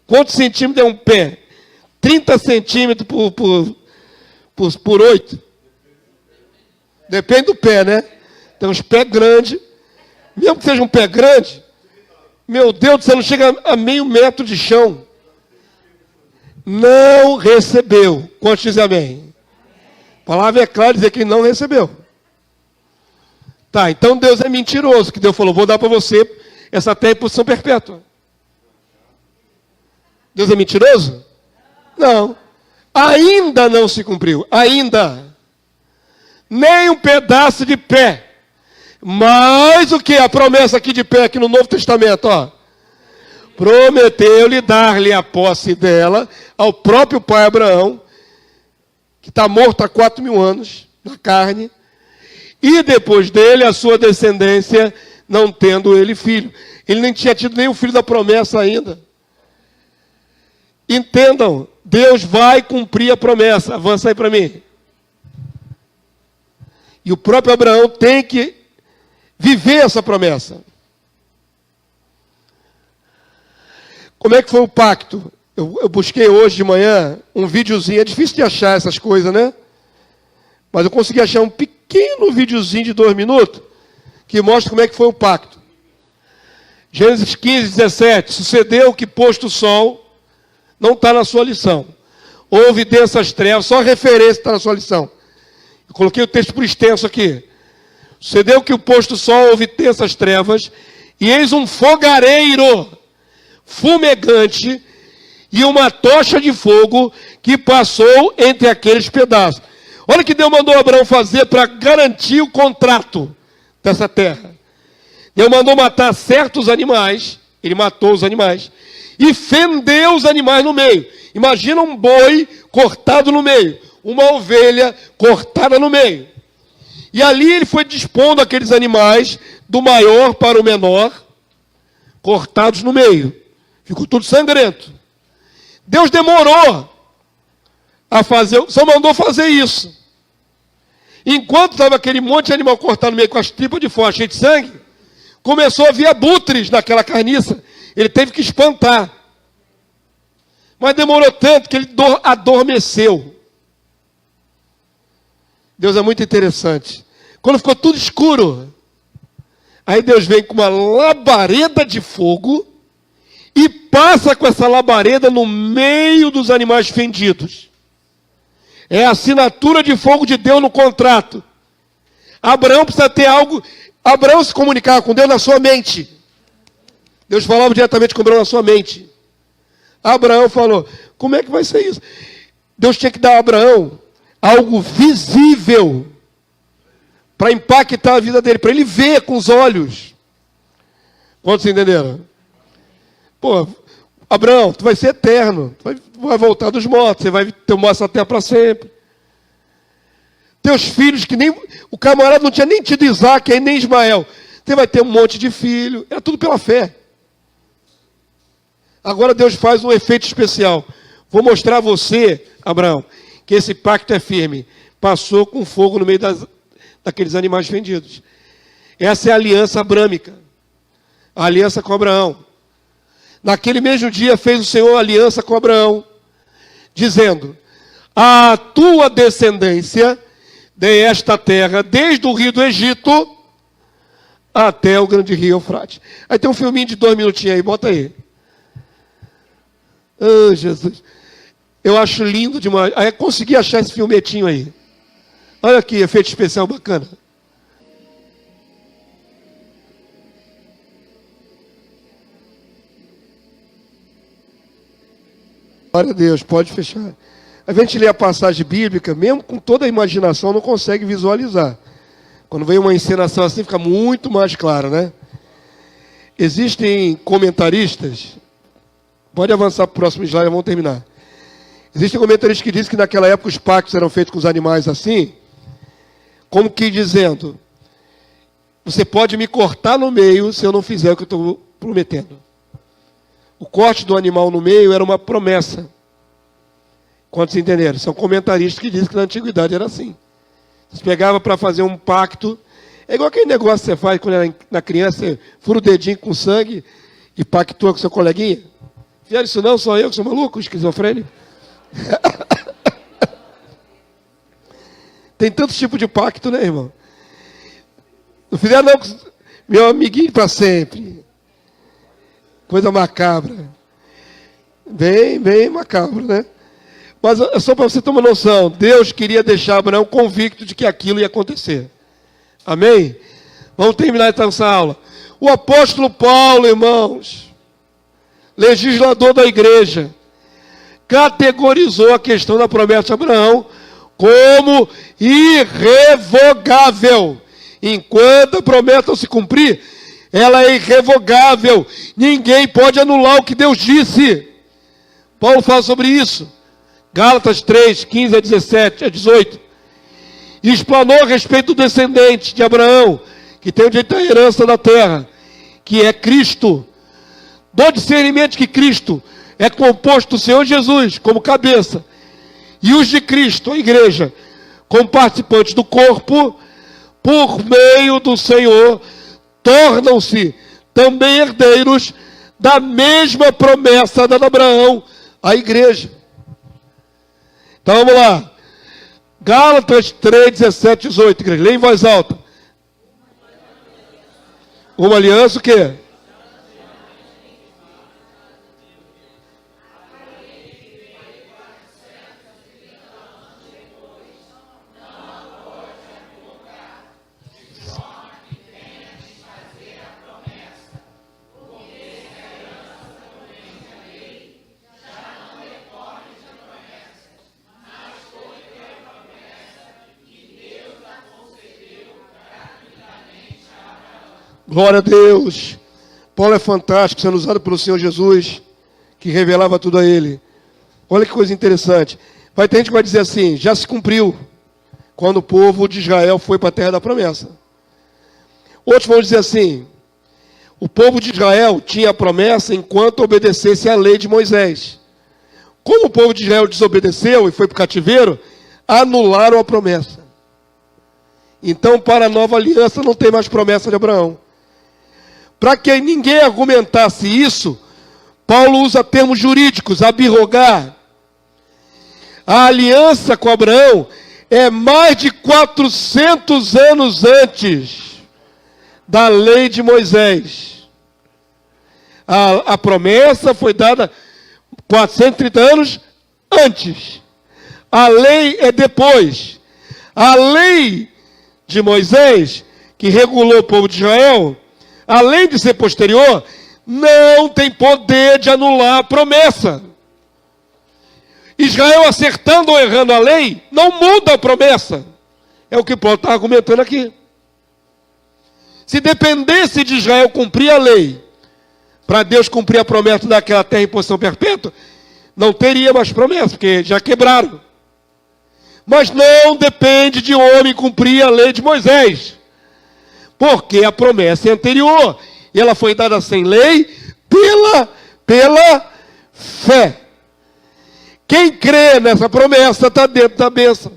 Quantos centímetros é um pé? 30 centímetros por 8. Depende do pé, né? Tem uns pés grandes. Mesmo que seja um pé grande, meu Deus, você não chega a meio metro de chão. Não recebeu. Quantos dizem amém? A palavra é clara dizer que ele não recebeu. Tá, então Deus é mentiroso, que Deus falou, vou dar para você essa terra em posição perpétua. Deus é mentiroso? Não. Ainda não se cumpriu. Ainda. Nem um pedaço de pé. Mas o que? A promessa aqui de pé, aqui no Novo Testamento, ó. Prometeu-lhe dar-lhe a posse dela ao próprio pai Abraão, que está morto há 4.000 anos, na carne, e depois dele a sua descendência, não tendo ele filho. Ele nem tinha tido nenhum filho da promessa ainda. Entendam, Deus vai cumprir a promessa. Avança aí para mim. E o próprio Abraão tem que viver essa promessa. Como é que foi o pacto? Eu busquei hoje de manhã um videozinho. É difícil de achar essas coisas, né? Mas eu consegui achar um pequeno videozinho de 2 minutos que mostra como é que foi o pacto. Gênesis 15, 17. Sucedeu que, posto o sol, não está na sua lição. Houve densas trevas, só a referência está na sua lição. Eu coloquei o texto por extenso aqui. Sucedeu que, o posto o sol, houve densas trevas, e eis um fogareiro fumegante e uma tocha de fogo que passou entre aqueles pedaços. Olha o que Deus mandou Abraão fazer para garantir o contrato dessa terra. Deus mandou matar certos animais, ele matou os animais, e fendeu os animais no meio. Imagina um boi cortado no meio, uma ovelha cortada no meio. E ali ele foi dispondo aqueles animais, do maior para o menor, cortados no meio. Ficou tudo sangrento. Deus demorou a fazer, só mandou fazer isso. Enquanto estava aquele monte de animal cortado no meio com as tripas de fora, cheio de sangue, começou a vir abutres naquela carniça. Ele teve que espantar. Mas demorou tanto que ele adormeceu. Deus é muito interessante. Quando ficou tudo escuro, aí Deus vem com uma labareda de fogo e passa com essa labareda no meio dos animais fendidos. É a assinatura de fogo de Deus no contrato. Abraão precisa ter algo. Abraão se comunicava com Deus na sua mente. Deus falava diretamente com Abraão na sua mente. Abraão falou, como é que vai ser isso? Deus tinha que dar a Abraão algo visível para impactar a vida dele, para ele ver com os olhos. Quantos entenderam? Pô, Abraão, tu vai ser eterno, tu vai voltar dos mortos, você vai tomar essa terra para sempre. Teus filhos, que nem o camarada não tinha nem tido Isaac, aí nem Ismael, você vai ter um monte de filho, era tudo pela fé. Agora Deus faz um efeito especial. Vou mostrar a você, Abraão, que esse pacto é firme. Passou com fogo no meio daqueles animais vendidos. Essa é a aliança abrâmica. A aliança com Abraão. Naquele mesmo dia fez o Senhor aliança com Abraão, dizendo, a tua descendência dê esta terra, desde o rio do Egito até o grande rio Eufrates. Aí tem um filminho de 2 minutinhos aí, bota aí. Oh, Jesus. Eu acho lindo demais. Aí consegui achar esse filmetinho aí. Olha aqui, efeito especial bacana. Glória a Deus, pode fechar. A gente lê a passagem bíblica, mesmo com toda a imaginação, não consegue visualizar. Quando vem uma encenação assim, fica muito mais claro, né? Existem comentaristas, pode avançar para o próximo slide, vamos terminar. Existem comentaristas que dizem que naquela época os pactos eram feitos com os animais assim, como que dizendo, você pode me cortar no meio se eu não fizer o que eu estou prometendo. O corte do animal no meio era uma promessa. Quantos entenderam? São comentaristas que dizem que na antiguidade era assim. Você pegava para fazer um pacto, é igual aquele negócio que você faz quando era na criança, você fura o dedinho com sangue e pactua com seu coleguinha. Fizeram isso não? Só eu que sou maluco, esquizofrênico? Tem tantos tipos de pacto, né, irmão? Não fizeram não com meu amiguinho para sempre. Coisa macabra. Bem macabro, né? Mas só para você ter uma noção, Deus queria deixar Abraão convicto de que aquilo ia acontecer. Amém? Vamos terminar então essa aula. O apóstolo Paulo, irmãos, legislador da igreja, categorizou a questão da promessa de Abraão como irrevogável. Enquanto a promessa não se cumprir, ela é irrevogável. Ninguém pode anular o que Deus disse. Paulo fala sobre isso. Gálatas 3, 15 a 17, a 18. E explanou a respeito do descendente de Abraão, que tem o direito à herança da terra, que é Cristo. Do discernimento que Cristo é composto do Senhor Jesus como cabeça, e os de Cristo, a igreja, como participantes do corpo, por meio do Senhor, tornam-se também herdeiros da mesma promessa dada a Abraão, a igreja. Então vamos lá. Gálatas 3, 17, 18, igreja. Leia em voz alta. Uma aliança o quê? Glória a Deus. Paulo é fantástico, sendo usado pelo Senhor Jesus, que revelava tudo a ele. Olha que coisa interessante. Vai ter gente que vai dizer assim, já se cumpriu, quando o povo de Israel foi para a terra da promessa. Outros vão dizer assim, o povo de Israel tinha a promessa enquanto obedecesse à lei de Moisés. Como o povo de Israel desobedeceu e foi para o cativeiro, anularam a promessa. Então, para a nova aliança, não tem mais promessa de Abraão. Para que ninguém argumentasse isso, Paulo usa termos jurídicos, abirrogar. A aliança com Abraão é mais de 400 anos antes da lei de Moisés. A promessa foi dada 430 anos antes. A lei é depois. A lei de Moisés, que regulou o povo de Israel, além de ser posterior, não tem poder de anular a promessa. Israel acertando ou errando a lei, não muda a promessa. É o que Paulo está argumentando aqui. Se dependesse de Israel cumprir a lei, para Deus cumprir a promessa daquela terra em posição perpétua, não teria mais promessa, porque já quebraram. Mas não depende de homem cumprir a lei de Moisés, porque a promessa é anterior, e ela foi dada sem lei pela fé. Quem crê nessa promessa está dentro da bênção.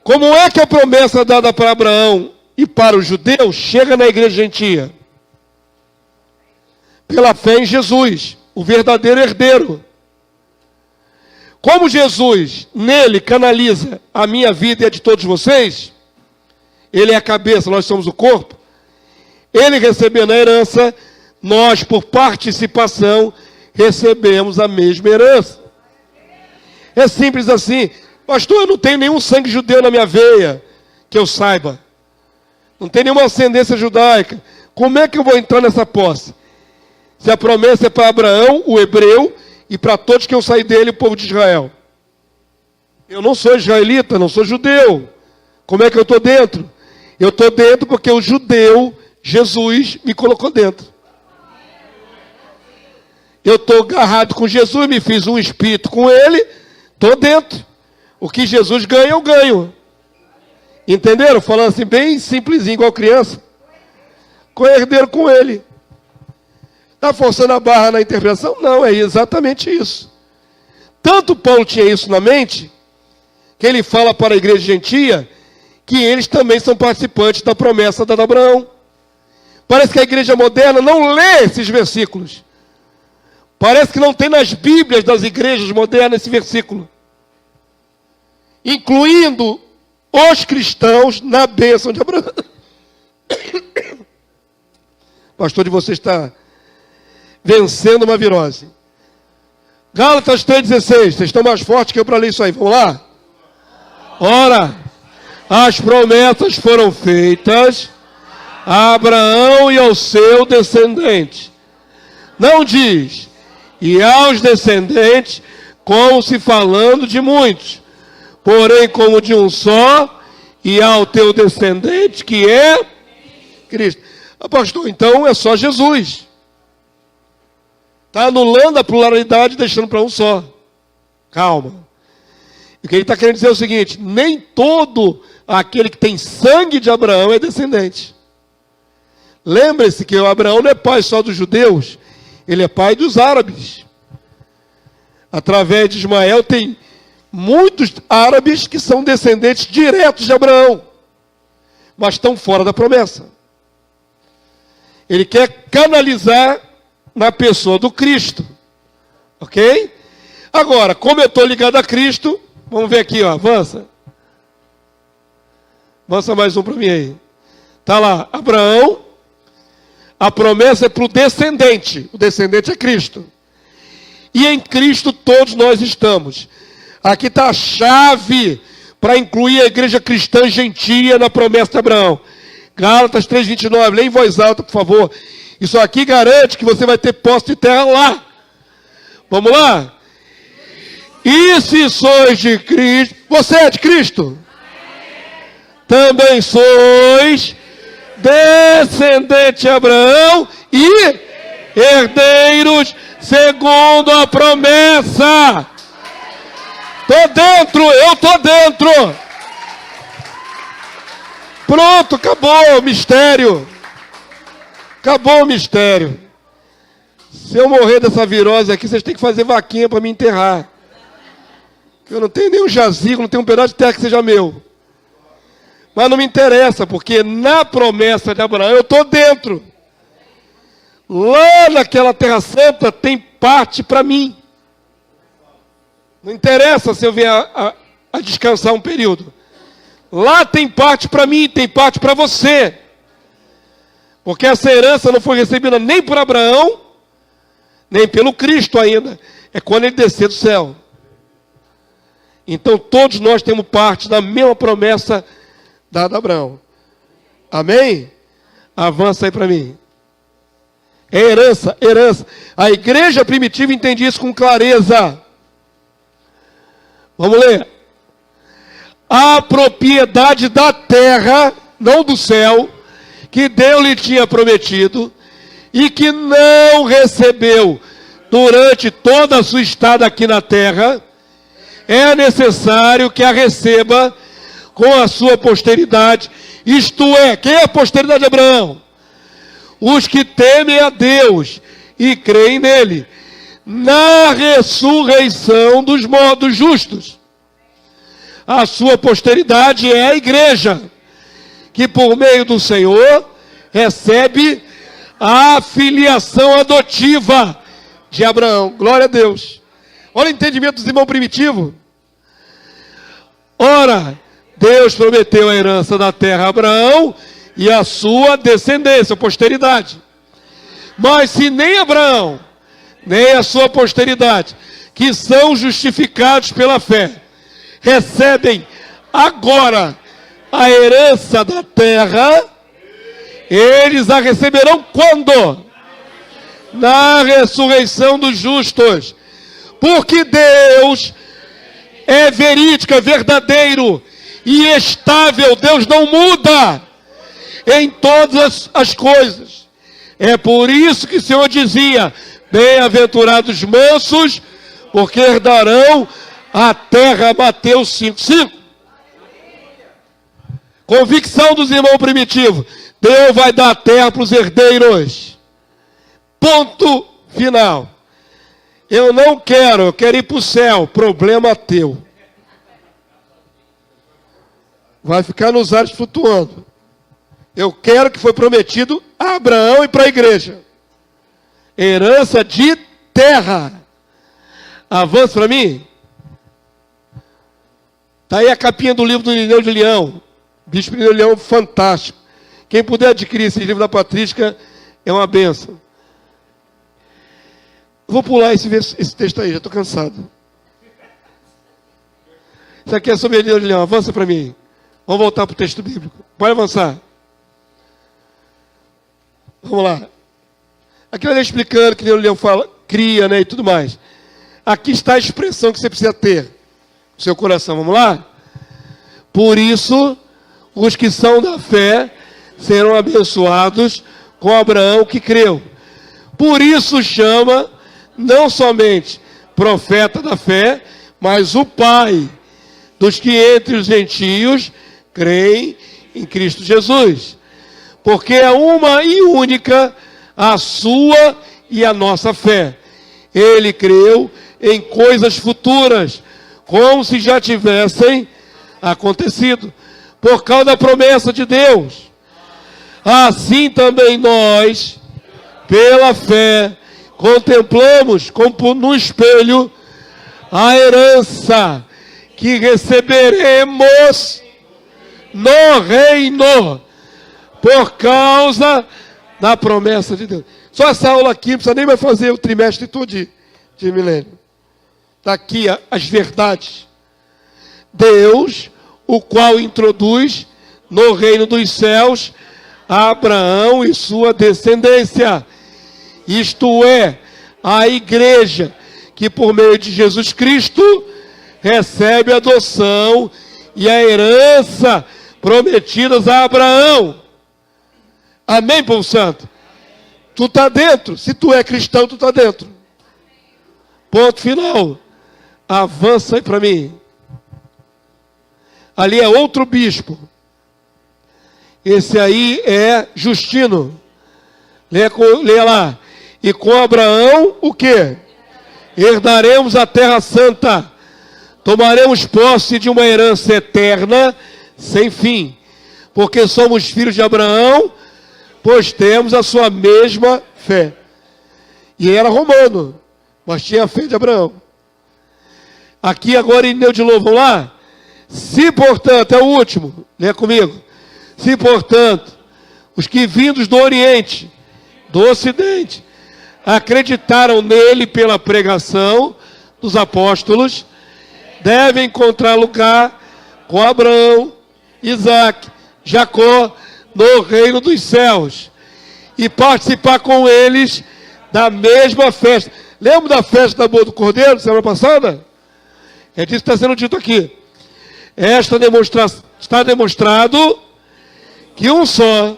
Como é que a promessa dada para Abraão e para os judeus chega na igreja gentia? Pela fé em Jesus, o verdadeiro herdeiro. Como Jesus, nele, canaliza a minha vida e a de todos vocês, ele é a cabeça, nós somos o corpo, ele recebendo a herança, nós, por participação, recebemos a mesma herança. É simples assim. Pastor, eu não tenho nenhum sangue judeu na minha veia, que eu saiba. Não tem nenhuma ascendência judaica. Como é que eu vou entrar nessa posse? Se a promessa é para Abraão, o hebreu, e para todos que eu saí dele, o povo de Israel. Eu não sou israelita, não sou judeu. Como é que eu estou dentro? Eu estou dentro porque o judeu, Jesus, me colocou dentro. Eu estou agarrado com Jesus, me fiz um espírito com ele, estou dentro. O que Jesus ganha, eu ganho. Entenderam? Falando assim, bem simplesinho, igual criança. Co-herdeiro com ele. Está forçando a barra na interpretação? Não, é exatamente isso. Tanto Paulo tinha isso na mente, que ele fala para a igreja gentia, que eles também são participantes da promessa dada a Abraão. Parece que a igreja moderna não lê esses versículos. Parece que não tem nas Bíblias das igrejas modernas esse versículo. Incluindo os cristãos na bênção de Abraão. O pastor de vocês está vencendo uma virose. Gálatas 3,16. Vocês estão mais fortes que eu para ler isso aí. Vamos lá? Ora, as promessas foram feitas a Abraão e ao seu descendente. Não diz, e aos descendentes, como se falando de muitos, porém como de um só, e ao teu descendente, que é Cristo. Pastor, então é só Jesus. Está anulando a pluralidade, deixando para um só. Calma. E o que ele está querendo dizer é o seguinte, nem todo aquele que tem sangue de Abraão é descendente. Lembre-se que o Abraão não é pai só dos judeus, ele é pai dos árabes. Através de Ismael tem muitos árabes que são descendentes diretos de Abraão, mas estão fora da promessa. Ele quer canalizar na pessoa do Cristo. Ok? Agora, como eu estou ligado a Cristo, vamos ver aqui, ó, avança. Avança mais um para mim aí. Está lá, Abraão, a promessa é para o descendente é Cristo. E em Cristo todos nós estamos. Aqui está a chave para incluir a igreja cristã gentia na promessa de Abraão. Gálatas 3,29, leia em voz alta, por favor. Isso aqui garante que você vai ter posse de terra lá. Vamos lá? E se sois de Cristo, você é de Cristo? Também sois descendente de Abraão e herdeiros segundo a promessa. Tô dentro, eu tô dentro. Pronto, acabou o mistério. Acabou o mistério. Se eu morrer dessa virose aqui, vocês têm que fazer vaquinha para me enterrar. Eu não tenho nenhum jazigo, não tenho um pedaço de terra que seja meu. Mas não me interessa, porque na promessa de Abraão eu estou dentro. Lá naquela terra santa tem parte para mim. Não interessa se eu vier a descansar um período. Lá tem parte para mim, tem parte para você. Porque essa herança não foi recebida nem por Abraão, nem pelo Cristo ainda. É quando ele descer do céu. Então todos nós temos parte da mesma promessa dada a Abraão. Amém? Avança aí para mim. É herança, herança. A igreja primitiva entendia isso com clareza. Vamos ler. A propriedade da terra, não do céu, que Deus lhe tinha prometido e que não recebeu durante toda a sua estada aqui na terra, é necessário que a receba com a sua posteridade. Isto é, quem é a posteridade de Abraão? Os que temem a Deus e creem nele, na ressurreição dos mortos justos. A sua posteridade é a igreja, que por meio do Senhor recebe a filiação adotiva de Abraão. Glória a Deus. Olha o entendimento dos irmãos primitivos. Ora, Deus prometeu a herança da terra a Abraão e a sua descendência, posteridade. Mas se nem Abraão, nem a sua posteridade, que são justificados pela fé, recebem agora a herança da terra, eles a receberão quando? Na ressurreição dos justos. Porque Deus é verídico, é verdadeiro e estável. Deus não muda em todas as coisas. É por isso que o Senhor dizia: bem-aventurados mansos, porque herdarão a terra. Mateus 5:5. Convicção dos irmãos primitivos: Deus vai dar a terra para os herdeiros. Ponto final. Eu não quero, eu quero ir para o céu. Problema teu. Vai ficar nos ares flutuando. Eu quero que foi prometido a Abraão e para a igreja. Herança de terra. Avança para mim. Está aí a capinha do livro do Irineu de Leão. Bispo Irineu de Leão, fantástico. Quem puder adquirir esse livro da patrística é uma bênção. Vou pular esse texto aí, já estou cansado. Isso aqui é sobre Irineu de Leão. Avança para mim. Vamos voltar para o texto bíblico. Pode avançar. Vamos lá. Aqui ele está explicando que Irineu de Leão fala, cria, né, e tudo mais. Aqui está a expressão que você precisa ter no seu coração. Vamos lá? Por isso, os que são da fé serão abençoados com Abraão que creu. Por isso chama não somente profeta da fé, mas o pai dos que entre os gentios creem em Cristo Jesus. Porque é uma e única a sua e a nossa fé. Ele creu em coisas futuras, como se já tivessem acontecido, por causa da promessa de Deus. Assim também nós, pela fé, contemplamos como no espelho a herança que receberemos no reino, por causa da promessa de Deus. Só essa aula aqui, não precisa nem mais fazer o trimestre todo de milênio. Está aqui as verdades. Deus, o qual introduz no reino dos céus a Abraão e sua descendência. Isto é, a igreja que por meio de Jesus Cristo recebe a adoção e a herança prometidas a Abraão. Amém, povo santo? Tu está dentro. Se tu é cristão, tu está dentro. Ponto final. Avança aí para mim. Ali é outro bispo. Esse aí é Justino. Leia lá. E com Abraão, o quê? Herdaremos a terra santa. Tomaremos posse de uma herança eterna, sem fim. Porque somos filhos de Abraão, pois temos a sua mesma fé. E era romano, mas tinha a fé de Abraão. Aqui agora em Neu de Lobo, vamos lá? Se, portanto, é o último, leia comigo. Se, portanto, os que vindos do Oriente, do Ocidente, acreditaram nele pela pregação dos apóstolos, devem encontrar lugar com Abraão, Isaque, Jacó, no reino dos céus, e participar com eles da mesma festa. Lembra da festa da boa do Cordeiro, semana passada? É disso que está sendo dito aqui. Está demonstrado que um só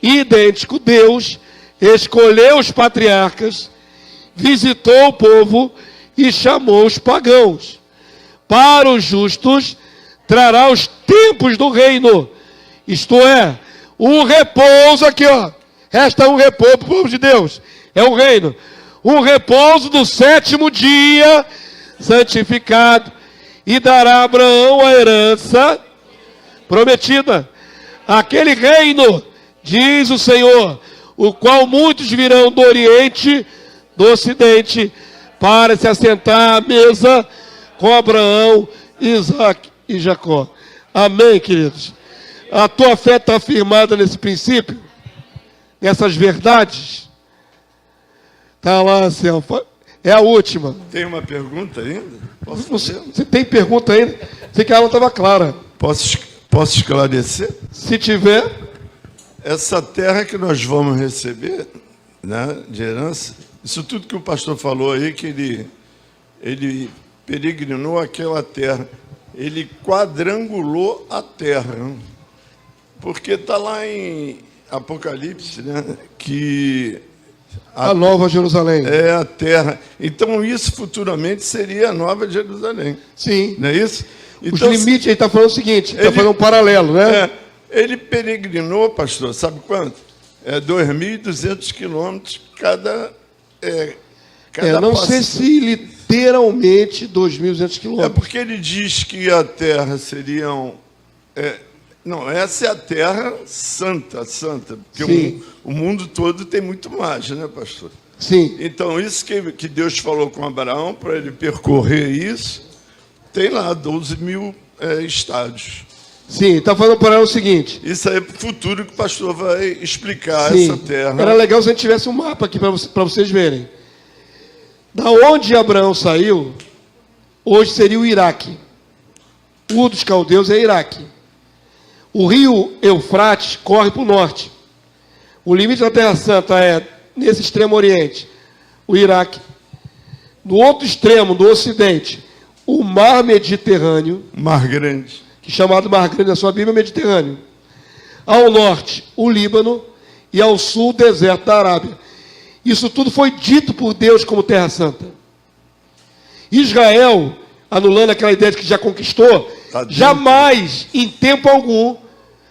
e idêntico Deus escolheu os patriarcas, visitou o povo e chamou os pagãos. Para os justos trará os tempos do reino, isto é, um repouso aqui, ó. Resta um repouso para o povo de Deus. É o reino. Um repouso do 7º dia, santificado, e dará a Abraão a herança prometida. Aquele reino, diz o Senhor, o qual muitos virão do Oriente, do Ocidente, para se assentar à mesa com Abraão, Isaque e Jacó. Amém, queridos? A tua fé está firmada nesse princípio? Nessas verdades? Está lá, Céu. É a última. Tem uma pergunta ainda? Posso fazer? Você tem pergunta ainda? Sei que a aula estava clara. Posso esclarecer? Se tiver. Essa terra que nós vamos receber, né, de herança, isso tudo que o pastor falou aí, que ele peregrinou aquela terra, ele quadrangulou a terra, porque está lá em Apocalipse, né, que a Nova Jerusalém. É a terra. Então, isso futuramente seria a Nova Jerusalém. Sim. Não é isso? Os Então, limites, ele está falando o seguinte, está fazendo um paralelo, né? Ele peregrinou, pastor, sabe quanto? 2.200 quilômetros cada não passo. sei se literalmente 2.200 É quilômetros. porque ele diz que a terra seriam... não, essa é a terra santa, porque Sim. o mundo todo tem muito mais, né, pastor? Sim. Então, isso que Deus falou com Abraão, para ele percorrer isso, tem lá 12.000 estádios. Sim, está falando para ela o seguinte. Isso aí é para o futuro que o pastor vai explicar Sim, essa terra. era legal se a gente tivesse um mapa aqui para vocês verem. Da onde Abraão saiu, hoje seria o Iraque. O dos caldeus é Iraque. O rio Eufrates corre para o norte. O limite da Terra Santa é, nesse extremo oriente, o Iraque. No outro extremo, do ocidente, o mar Mediterrâneo, Mar Grande. que é chamado Mar Grande na sua Bíblia, Mediterrâneo. Ao norte, o Líbano, e ao sul, o deserto da Arábia. Isso tudo foi dito por Deus como Terra Santa. Israel, anulando aquela ideia de que já conquistou, jamais, em tempo algum,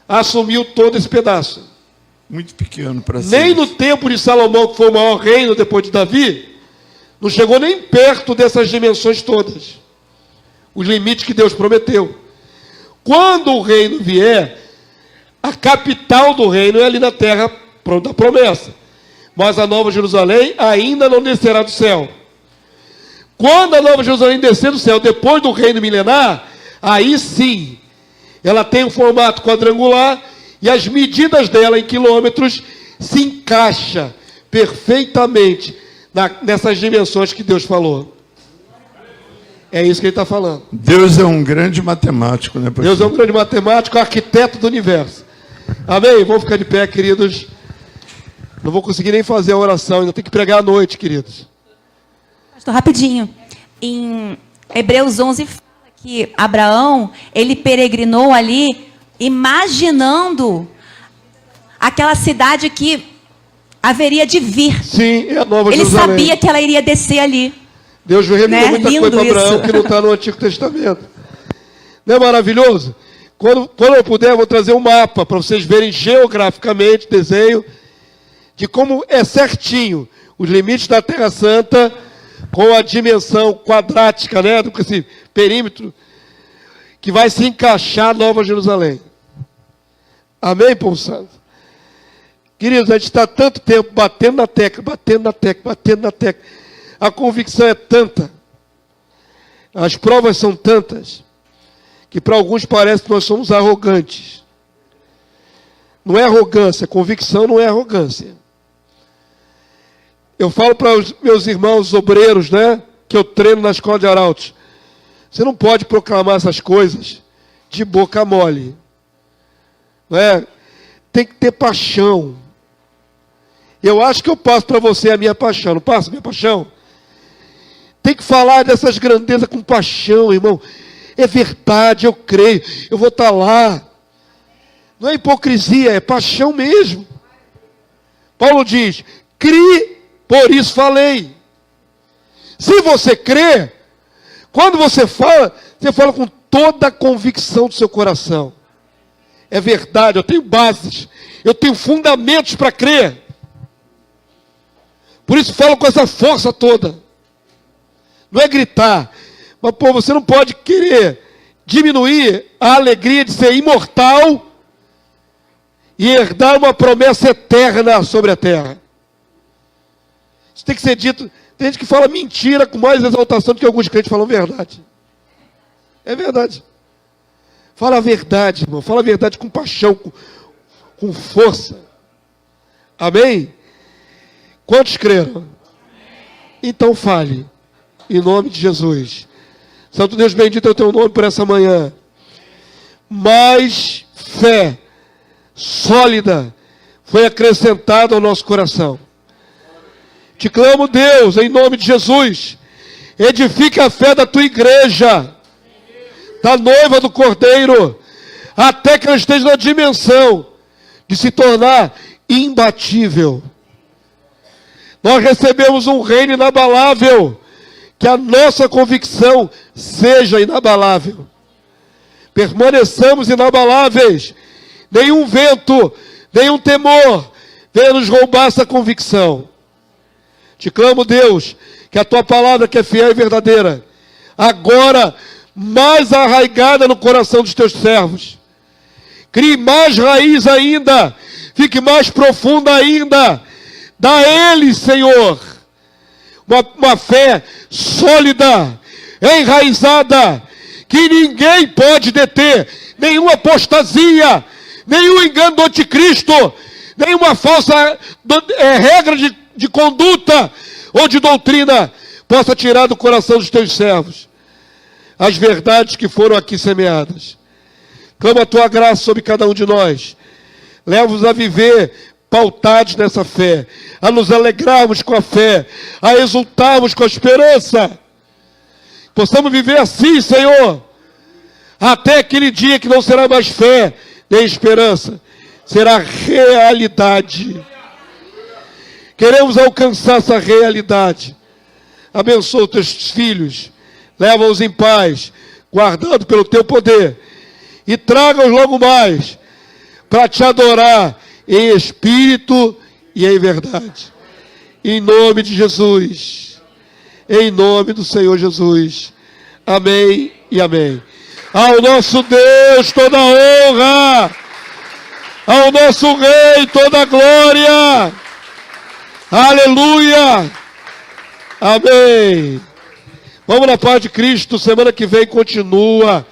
assumiu todo esse pedaço. Muito pequeno para ser. Nem no tempo de Salomão, que foi o maior reino depois de Davi, não chegou nem perto dessas dimensões todas. Os limites que Deus prometeu. Quando o reino vier, a capital do reino é ali na terra da promessa. Mas a Nova Jerusalém ainda não descerá do céu. Quando a Nova Jerusalém descer do céu, depois do reino milenar, aí sim, ela tem um formato quadrangular e as medidas dela em quilômetros se encaixa perfeitamente nessas dimensões que Deus falou. É isso que ele está falando. Deus é um grande matemático, né, pastor? Deus é um grande matemático, arquiteto do universo. Amém? Vamos ficar de pé, queridos. Não vou conseguir nem fazer a oração, ainda tem que pregar à noite, queridos. Pastor, rapidinho. Em Hebreus 11 fala que Abraão, ele peregrinou ali imaginando aquela cidade que haveria de vir. Sim, é a Nova Ele Jerusalém. sabia que ela iria descer ali. Deus revelou Né? muita Lindo coisa para Abraão isso. que não está no Antigo Testamento. Não é maravilhoso? Quando eu puder, eu vou trazer um mapa para vocês verem geograficamente, desenho, de como é certinho os limites da Terra Santa com a dimensão quadrática, né, do esse perímetro que vai se encaixar a Nova Jerusalém. Amém, povo santo? Queridos, a gente está tanto tempo batendo na tecla, batendo na tecla, batendo na tecla. A convicção é tanta, as provas são tantas, que para alguns parece que nós somos arrogantes. Não é arrogância, convicção não é arrogância. Eu falo para os meus irmãos obreiros, né, que eu treino na escola de arautos, você não pode proclamar essas coisas de boca mole. Não é? Tem que ter paixão. Eu acho que eu passo para você a minha paixão, não passo a minha paixão? Tem que falar dessas grandezas com paixão, irmão. É verdade, eu creio, eu vou estar lá. Não é hipocrisia, é paixão mesmo. Paulo diz, crie, por isso falei. Se você crê, quando você fala com toda a convicção do seu coração. É verdade, eu tenho bases, eu tenho fundamentos para crer. Por isso falo com essa força toda. Não é gritar. Mas, pô, você não pode querer diminuir a alegria de ser imortal e herdar uma promessa eterna sobre a terra. Isso tem que ser dito. Tem gente que fala mentira com mais exaltação do que alguns crentes falam verdade. É verdade. Fala a verdade, irmão. Fala a verdade com paixão, com força. Amém? Quantos creram? Então fale. Em nome de Jesus. Santo Deus, bendito é o teu nome por essa manhã. Mais fé sólida foi acrescentada ao nosso coração. Te clamo, Deus, em nome de Jesus, edifica a fé da tua igreja, da noiva do Cordeiro, até que ela esteja na dimensão de se tornar imbatível. Nós recebemos um reino inabalável, que a nossa convicção seja inabalável. Permaneçamos inabaláveis. Nenhum vento, nenhum temor venha nos roubar essa convicção. Te clamo, Deus, que a tua palavra, que é fiel e verdadeira, agora mais arraigada no coração dos teus servos, crie mais raiz ainda, fique mais profunda ainda. Dá a eles, Senhor, uma fé sólida, enraizada, que ninguém pode deter, nenhuma apostasia, nenhum engano do anticristo, nenhuma falsa regra de conduta ou de doutrina possa tirar do coração dos teus servos as verdades que foram aqui semeadas. Clama a tua graça sobre cada um de nós, leva-nos a viver pautados nessa fé, a nos alegrarmos com a fé, a exultarmos com a esperança. Possamos viver assim, Senhor, até aquele dia que não será mais fé nem esperança, será realidade. Queremos alcançar essa realidade. Abençoa os teus filhos, leva-os em paz, guardado pelo teu poder, e traga-os logo mais para te adorar em espírito e em verdade. Em nome de Jesus. Em nome do Senhor Jesus. Amém e amém. Ao nosso Deus toda honra. Ao nosso Rei toda glória. Aleluia. Amém. Vamos na paz de Cristo. Semana que vem continua.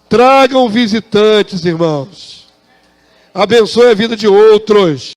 Tragam visitantes, irmãos. Abençoe a vida de outros.